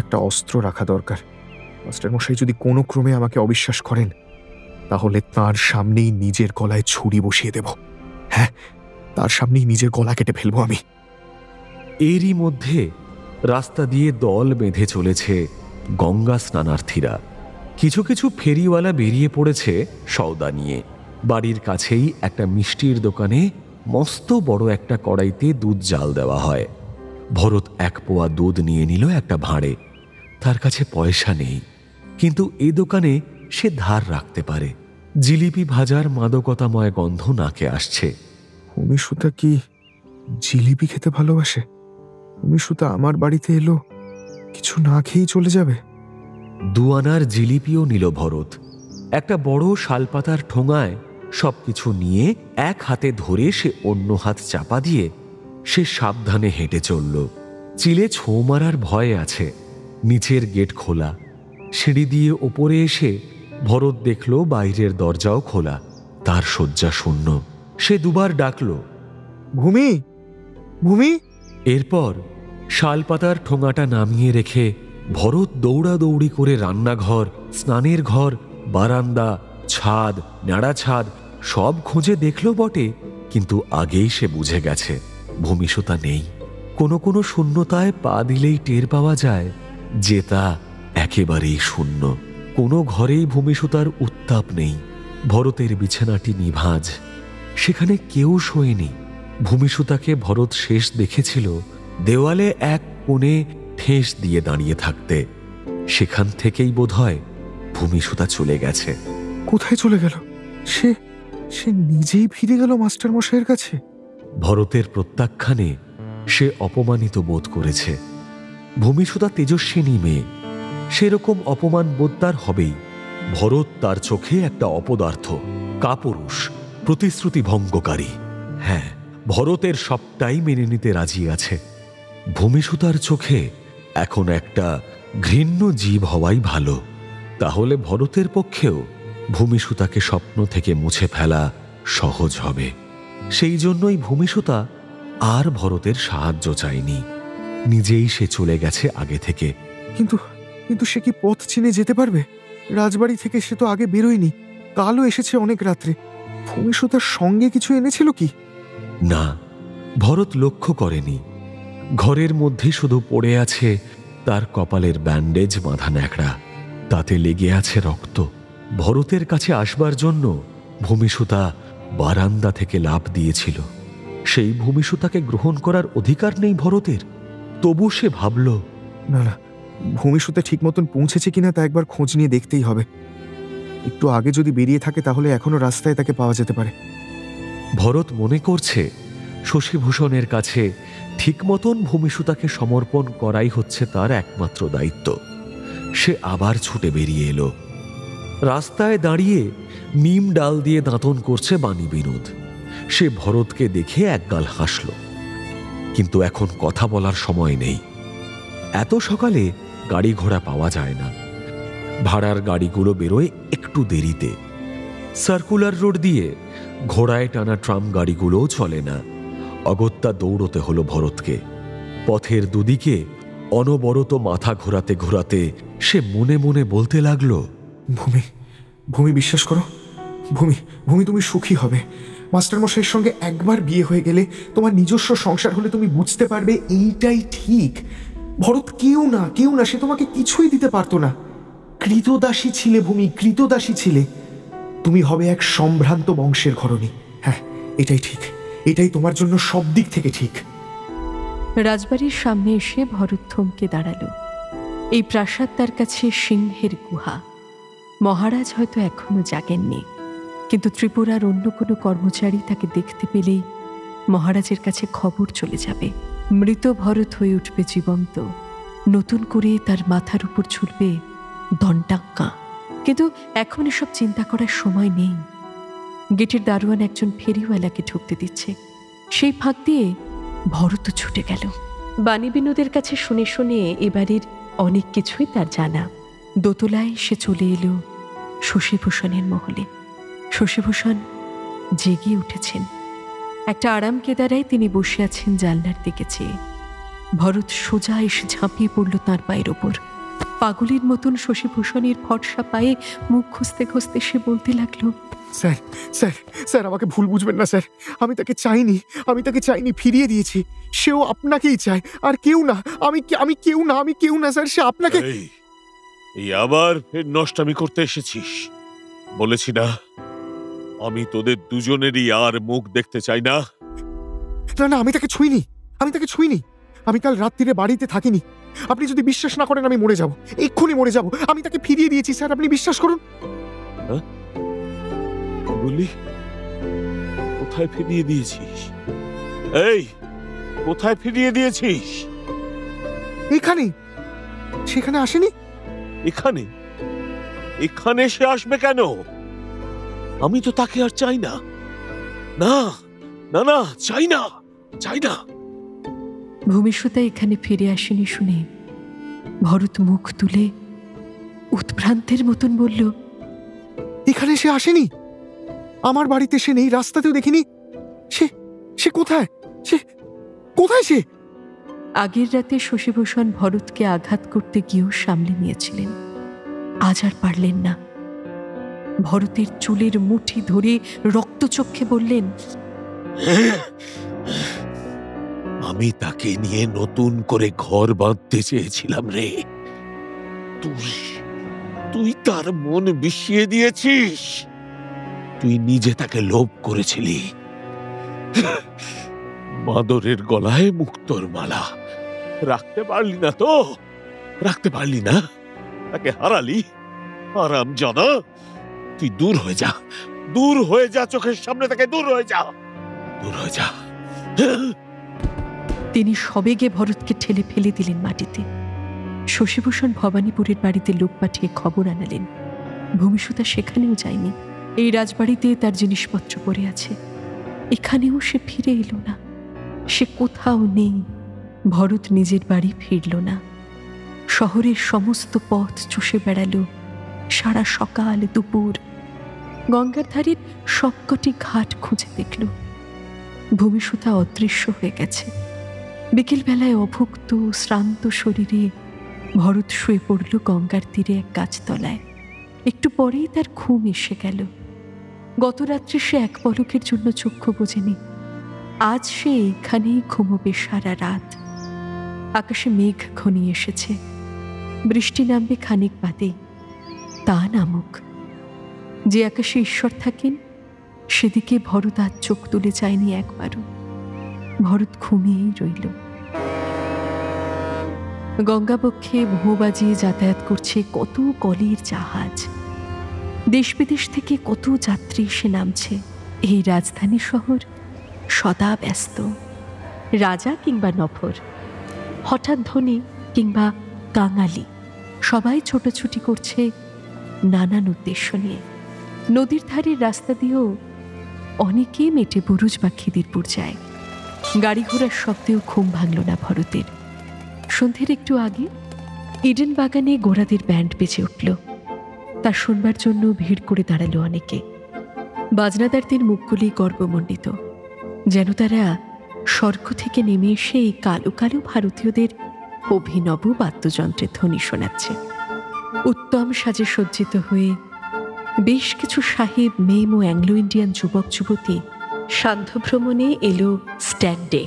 একটা অস্ত্র রাখা দরকার। মাস্টারমশাই যদি কোনো ক্রমে আমাকে অবিশ্বাস করেন, তাহলে তার সামনেই নিজের গলায় ছুরি বসিয়ে দেব। হ্যাঁ, তার সামনেই নিজের গলা কেটে ফেলবো আমি।
এরই মধ্যে রাস্তা দিয়ে দল বেঁধে চলেছে গঙ্গা স্নানার্থীরা। কিছু কিছু ফেরিওয়ালা বেরিয়ে পড়েছে সওদা নিয়ে। বাড়ির কাছেই একটা মিষ্টির দোকানে মস্ত বড় একটা কড়াইতে দুধ জাল দেওয়া হয়। ভরত 1 পোয়া দুধ নিয়ে নিল একটা ভাঁড়ে। তার কাছে পয়সা নেই, কিন্তু এই দোকানে সে ধার রাখতে পারে। জিলিপি ভাজার মাদকতাময় গন্ধ নাকে আসছে।
ভূমিসুতা কি জিলিপি খেতে ভালোবাসে? ভূমিসুতা আমার বাড়িতে এলো, কিছু না খেয়েই চলে যাবে?
2 আনার জিলিপিও নিল ভরত। একটা বড় শালপাতার ঠোঙায় সবকিছু নিয়ে এক হাতে ধরে সে অন্য হাত চাপা দিয়ে সে সাবধানে হেঁটে চলল। চিলে ছোঁ মারার ভয় আছে। নিচের গেট খোলা। সিঁড়ি দিয়ে ওপরে এসে ভরত দেখল বাইরের দরজাও খোলা। তার শয্যা শূন্য। সে 2 বার ডাকল,
ভূমি, ভূমি।
এরপর শালপাতার ঠোঙাটা নামিয়ে রেখে ভরত দৌড়াদৌড়ি করে রান্নাঘর, স্নানের ঘর, বারান্দা, ছাদ, ন্যাড়া ছাদ সব খুঁজে দেখল বটে, কিন্তু আগেই সে বুঝে গেছে ভূমিসুতা নেই। কোনো কোনো শূন্যতায় পা দিলেই টের পাওয়া যায় যে তা একেবারেই শূন্য। কোনো ঘরেই ভূমিসুতার উত্তাপ নেই। ভরতের বিছানাটি নিভাঁজ, সেখানে কেউ শোয়নি। ভূমিসুতাকে ভরত শেষ দেখেছিল দেওয়ালে এক কোণে ঠেস দিয়ে দাঁড়িয়ে থাকতে। সেখান থেকেই বোধহয় ভূমিসুতা চলে গেছে।
কোথায় চলে গেল? সে নিজেই ফিরে গেল মাস্টারমশাইয়ের কাছে।
ভরতের প্রত্যাখ্যানে সে অপমানিত বোধ করেছে। ভূমিসুতা তেজস্বিনী মেয়ে, সেরকম অপমান বোধ তার হবেই। ভরত তার চোখে একটা অপদার্থ, কাপুরুষ, প্রতিশ্রুতি ভঙ্গকারী। হ্যাঁ, ভরতের সবটাই মেনে নিতে রাজি আছে। ভূমিসুতার চোখে এখন একটা ঘৃণ্য জীব হওয়াই ভালো। তাহলে ভরতের পক্ষেও ভূমিসুতাকে স্বপ্ন থেকে মুছে ফেলা সহজ হবে। সেই জন্যই ভূমিসুতা আর ভরতের সাহায্য চায়নি, নিজেই সে চলে গেছে আগে থেকে।
কিন্তু কিন্তু সে কি পথ চিনে যেতে পারবে? রাজবাড়ি থেকে সে তো আগে বেরোয়নি, কালও এসেছে অনেক রাত্রে। ভূমিসুতার সঙ্গে কিছু এনেছিল কি?
না, ভরত লক্ষ্য করেনি। ঘরের মধ্যে শুধু পড়ে আছে তার কপালের ব্যান্ডেজ বাঁধা ন্যাকড়া, তাতে লেগে আছে রক্ত। ভরতের কাছে আসবার জন্য ভূমিসুতা বারান্দা থেকে লাফ দিয়েছিল। সেই ভূমিসুতাকে গ্রহণ করার অধিকার নেই ভরতের। তবু সে ভাবল,
না না, ভূমিসুতা ঠিক মতন পৌঁছেছে কিনা তা একবার খোঁজ নিয়ে দেখতেই হবে। একটু আগে যদি বেরিয়ে থাকে তাহলে এখনো রাস্তায় তাকে পাওয়া যেতে পারে।
ভরত মনে করছে শশীভূষণের কাছে ঠিক মতন ভূমিসুতাকে সমর্পণ করাই হচ্ছে তার একমাত্র দায়িত্ব। সে আবার ছুটে বেরিয়ে এলো। রাস্তায় দাঁড়িয়ে নিম ডাল দিয়ে দাঁতন করছে বাণী বিনোদ। সে ভরতকে দেখে একগাল হাসল, কিন্তু এখন কথা বলার সময় নেই। এত সকালে গাড়ি ঘোড়া পাওয়া যায় না। ভাড়ার গাড়িগুলো বেরোয় একটু দেরিতে। সার্কুলার রোড দিয়ে ঘোড়ায় টানা ট্রাম গাড়িগুলোও চলে না। অগত্যা দৌড়তে হলো ভরতকে। পথের দুদিকে অনবরত মাথা ঘোরাতে ঘোরাতে সে মনে মনে বলতে লাগলো,
ভূমি, ভূমি বিশ্বাস করো, ভূমি, ভূমি তুমি সুখী হবে। মাস্টারমশাইয়ের সঙ্গে একবার বিয়ে হয়ে গেলে, তোমার নিজস্ব সংসার হলে তুমি বুঝতে পারবে এইটাই ঠিক। ভরত কেউ না, কেউ না, সে তোমাকে কিছুই দিতে পারতো না। কৃতদাসী ছিলে ভূমি, কৃতদাসী ছিলে। তুমি হবে এক সম্ভ্রান্ত বংশের ঘরণী। হ্যাঁ, এটাই ঠিক, এটাই তোমার জন্য সব দিক থেকে ঠিক।
রাজবাড়ির সামনে এসে ভরত থমকে দাঁড়ালো। এই প্রাসাদ তার কাছে সিংহের গুহা। মহারাজ হয়তো এখনো জাগেননি, কিন্তু ত্রিপুরার অন্য কোনো কর্মচারী তাকে দেখতে পেলেই মহারাজের কাছে খবর চলে যাবে। মৃত ভরত হয়ে উঠবে জীবন্ত। নতুন করে তার মাথার উপর ছুটবে দণ্ডাজ্ঞা। কিন্তু এখন এসব চিন্তা করার সময় নেই। গেটের দারোয়ান একজন ফেরিওয়ালাকে ঢুকতে দিচ্ছে। সেই ফাঁক দিয়ে ভরত ছুটে গেল। বাণী বিনোদের কাছে শুনে শুনে এবারের অনেক কিছুই তার জানা। দোতলায় সে চলে এলো শশীভূষণের মহলে। শশীভূষণ জেগে উঠেছেন। একটা আরাম কেদারায় তিনি বসে আছেন জানলার দিকে চেয়ে। ভরত সোজা এসে ঝাঁপিয়ে পড়ল তাঁর পায়ের ওপর। পাগলের মতন শশীভূষণের ফর্সা পায়ে মুখ খুঁজতে খুঁজতে সে বলতে লাগলো,
স্যার, স্যার, স্যার, আমাকে ভুল বুঝবেন না স্যার। আমি তাকে চাইনি, আমি তাকে চাইনি, ফিরিয়ে দিয়েছি। সেও আপনাকেই চায়, আর কেউ না। আমি কেউ না, আমি কেউ না স্যার, সে আপনাকে।
এই আবার ফের নষ্টামি করতে এসেছিস। বলেছি না, আমি তোদের দুজনেরই আর মুখ দেখতে চাই না।
না না, আমি তাকে ছুঁইনি, আমি তাকে ছুঁইনি। আমি কাল রাত্রিরে বাড়িতে থাকিনি। আপনি যদি বিশ্বাস না করেন, আমি মরে যাব, এক্ষুনি মরে যাব। আমি তাকে ফিরিয়ে দিয়েছি স্যার, আপনি বিশ্বাস করুন।
বলি, কোথায় ফিরিয়ে দিয়েছিস? এই, কোথায় ফিরিয়ে দিয়েছিস?
এখানে। সেখানে আসেনি।
এখানে? এখানে সে আসবে কেন? আমি তো তাকে আর চাই না। না না না, চাই না, চাই না।
ভূমিসুতা এখানে ফিরে আসেনি শুনে ভরত মুখ তুলে উৎভ্রান্তের মতন বলল,
এখানে সে আসেনি। আমার বাড়িতে সে নেই, রাস্তাতেও দেখিনি। সে কোথায়? সে কোথায়? সে
আগের রাতে শশীভূষণ ভরতকে আঘাত করতে গিয়েও সামলে নিয়েছিলেন। আজ আর পারলেন না। ভরতের চুলের মুঠি ধরে রক্তচক্ষে বললেন,
আমি তাকে নিয়ে নতুন করে ঘর বাঁধতে চেয়েছিলাম রে। তুই তার মন বিষিয়ে দিয়েছিস। তুই নিজে তাকে লোভ করেছিলি। বাঁদরের গলায় মুক্তোর মালা রাখতে পারলি না তো, রাখতে পারলি না, তাকে হারালি। আরাম জানা, তুই দূর হয়ে যা, দূর হয়ে যা, চোখের সামনে থেকে দূর হয়ে যা, দূর হয়ে যা।
তিনি সবেগে ভরতকে ঠেলে ফেলে দিলেন মাটিতে। শশীভূষণ ভবানীপুরের বাড়িতে লোক পাঠিয়ে খবর আনালেন। ভূমিসুতা সেখানেও যায়নি। এই রাজবাড়িতে তার জিনিসপত্র পড়ে আছে, এখানেও সে ফিরে এলো না। সে কোথাও নেই। ভরত নিজের বাড়ি ফিরল না। শহরের সমস্ত পথ চষে বেড়ালো, সারা সকাল দুপুর গঙ্গার ধারের সবকটি ঘাট খুঁজে দেখল। ভূমিসুতা অদৃশ্য হয়ে গেছে। বিকেলবেলায় অভুক্ত শ্রান্ত শরীরে ভরত শুয়ে পড়ল গঙ্গার তীরে এক গাছতলায়। একটু পরেই তার ঘুম এসে গেল। গত রাত্রে সে এক পলকের জন্য চক্ষু বোঝেনি। আজ সে এইখানেই ঘুমোবে সারা রাত। আকাশে মেঘ ঘনিয়ে এসেছে, বৃষ্টি নামবে খানিক বাদেই। তা নামুক। যে আকাশে ঈশ্বর থাকেন সেদিকে ভরত আজ চোখ তুলে যায়নি একবারও। ভরত ঘুমিয়েই রইল। গঙ্গাবক্ষে ভোঁ বাজিয়ে যাতায়াত করছে কত কলির জাহাজ। দেশ বিদেশ থেকে কত যাত্রী এসে নামছে। এই রাজধানী শহর সদা ব্যস্ত। রাজা কিংবা নফর, হঠাৎ ধনী কিংবা কাঙালি, সবাই ছোটাছুটি করছে নানান উদ্দেশ্য নিয়ে। নদীর ধারের রাস্তা দিয়েও অনেকে মেটে বুরুজ বা খিদিরপুর যায়। গাড়ি ঘোড়ার শব্দেও ঘুম ভাঙল না ভরতের। সন্ধ্যের একটু আগে ইডেন বাগানে ঘোড়াদের ব্যান্ড বেজে উঠল। তা শুনবার জন্য ভিড় করে দাঁড়ালো অনেকে। বাজনাদারদের মুখগুলি গর্বমণ্ডিত, যেন তারা স্বর্গ থেকে নেমে এসে এই কালো কালো ভারতীয়দের অভিনব বাদ্যযন্ত্রের ধ্বনি শোনাচ্ছে। উত্তম সাজে সজ্জিত হয়ে বেশ কিছু সাহেব, মেম ও অ্যাংলো ইন্ডিয়ান যুবক যুবতী সান্ধ্য ভ্রমণে এলো স্ট্যান্ডে।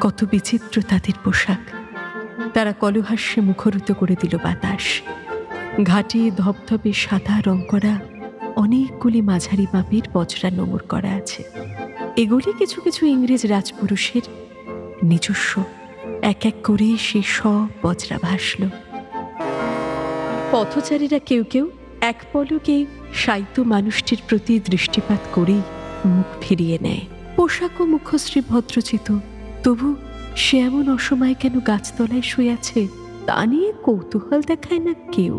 কত বিচিত্র তাদের পোশাক! তারা কলহাস্যে মুখরিত করে দিল বাতাস। ঘাটে ধবধবে সাদা রং করা অনেকগুলি মাঝারি মাপের বজরা নোঙর করা আছে। এগুলি কিছু কিছু ইংরেজ রাজপুরুষের নিজস্ব। এক এক করে সে সব বজরা ভাসল। পথচারীরা কেউ কেউ এক পলকে সাহিত্য মানুষটির প্রতি দৃষ্টিপাত করেই মুখ ফিরিয়ে নেয়। পোশাক ও মুখশ্রী ভদ্রচিত, তবু সে এমন অসময়ে কেন গাছতলায় শুয়ে আছে তা নিয়ে কৌতূহল দেখায় না কেউ।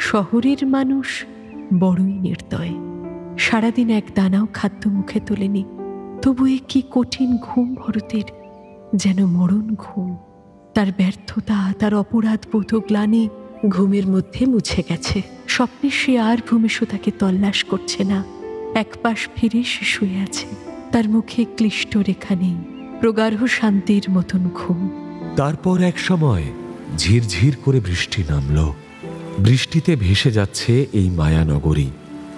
শহরের মানুষ বড়ই নির্দয়। সারাদিন এক দানাও খাদ্য মুখে তোলেনি, তবু এ কি কঠিন ঘুম ভরতের, যেন মরণ ঘুম। তার ব্যর্থতা, তার অপরাধ বোধ গ্লানি ঘুমের মধ্যে মুছে গেছে। স্বপ্নে সে আর ভূমিসুতাকে তল্লাশ করছে না। এক পাশ ফিরে সে শুয়ে আছে। তার মুখে ক্লিষ্ট রেখা নেই, প্রগাঢ় শান্তির মতন ঘুম।
তারপর এক সময় ঝিরঝির করে বৃষ্টি নামল। বৃষ্টিতে ভেসে যাচ্ছে এই মায়ানগরী,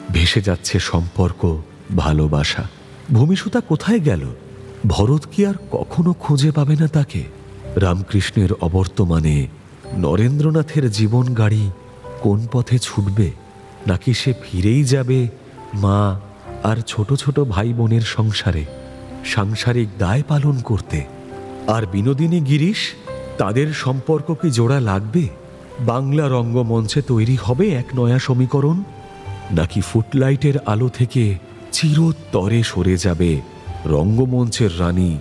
ভেসে যাচ্ছে সম্পর্ক, ভালোবাসা। ভূমিসুতা কোথায় গেল? ভরত কি আর কখনো খুঁজে পাবে না তাকে? রামকৃষ্ণের অবর্তমানে নরেন্দ্রনাথের জীবন গাড়ি কোন পথে ছুটবে? নাকি সে ফিরেই যাবে মা আর ছোট ছোট ভাই বোনের সংসারে, সাংসারিক দায় পালন করতে? আর বিনোদিনী গিরিশ, তাদের সম্পর্ক কি জোড়া লাগবে? বাংলা রঙ্গমঞ্চে তৈরি হবে এক নয়া সমীকরণ, নাকি ফুটলাইটের আলো থেকে চিরতরে সরে যাবে রঙ্গমঞ্চের রানী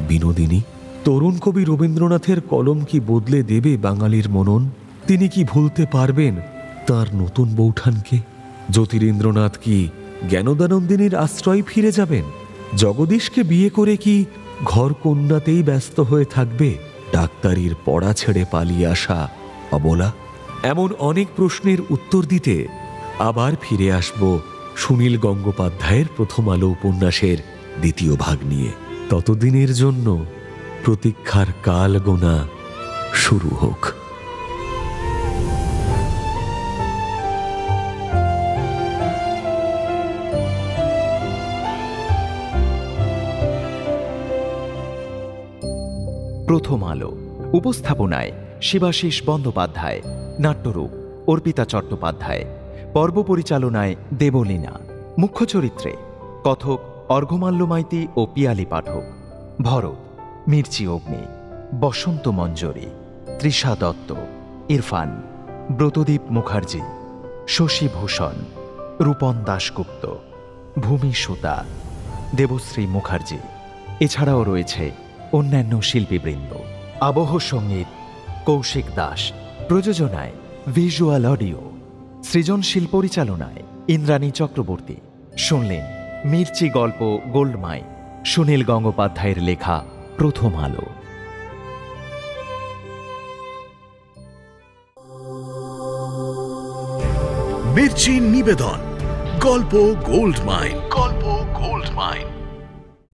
বিনোদিনী? তরুণ কবি রবীন্দ্রনাথের কলম কি বদলে দেবে বাঙালির মনন? তিনি কি ভুলতে পারবেন তার নতুন বৌঠানকে? জ্যোতিরিন্দ্রনাথ কি জ্ঞানদানন্দিনীর আশ্রয় ফিরে যাবেন? জগদীশকে বিয়ে করে কি ঘর কন্যাতেই ব্যস্ত হয়ে থাকবে ডাক্তারির পড়া ছেড়ে পালিয়ে আসা অবলা? এমন অনেক প্রশ্নের উত্তর দিতে আবার ফিরে আসব সুনীল গঙ্গোপাধ্যায়ের প্রথম আলো উপন্যাসের দ্বিতীয় ভাগ নিয়ে। ততদিনের জন্য প্রতীক্ষার কাল গোনা শুরু হোক।
প্রথম আলো উপস্থাপনায় শিবাশিস বন্দ্যোপাধ্যায়, নাট্যরূপ অর্পিতা চট্টোপাধ্যায়, পর্ব পরিচালনায় দেবলীনা, মুখ্য চরিত্রে কথক অর্ঘ্যমাল্য মাইতি ও পিয়ালি পাঠক, ভরত মির্চি অগ্নি, বসন্ত মঞ্জরি, তৃষা দত্ত, ইরফান ব্রতদীপ মুখার্জি, শশীভূষণ, রূপন দাশগুপ্ত, ভূমিসুতা, দেবশ্রী মুখার্জি। এছাড়াও রয়েছে অন্যান্য শিল্পীবৃন্দ। আবহ সঙ্গীত কৌশিক দাস, প্রযোজনায় ভিজুয়াল অডিও, সৃজনশীল পরিচালনায় ইন্দ্রাণী চক্রবর্তী। শুনলেন মির্চি গল্প গোল্ডমাইন, সুনীল গঙ্গোপাধ্যায়ের লেখা প্রথম আলো।
মির্চি নিবেদন গল্প গোল্ড মাইন। গল্প গোল্ড মাইন।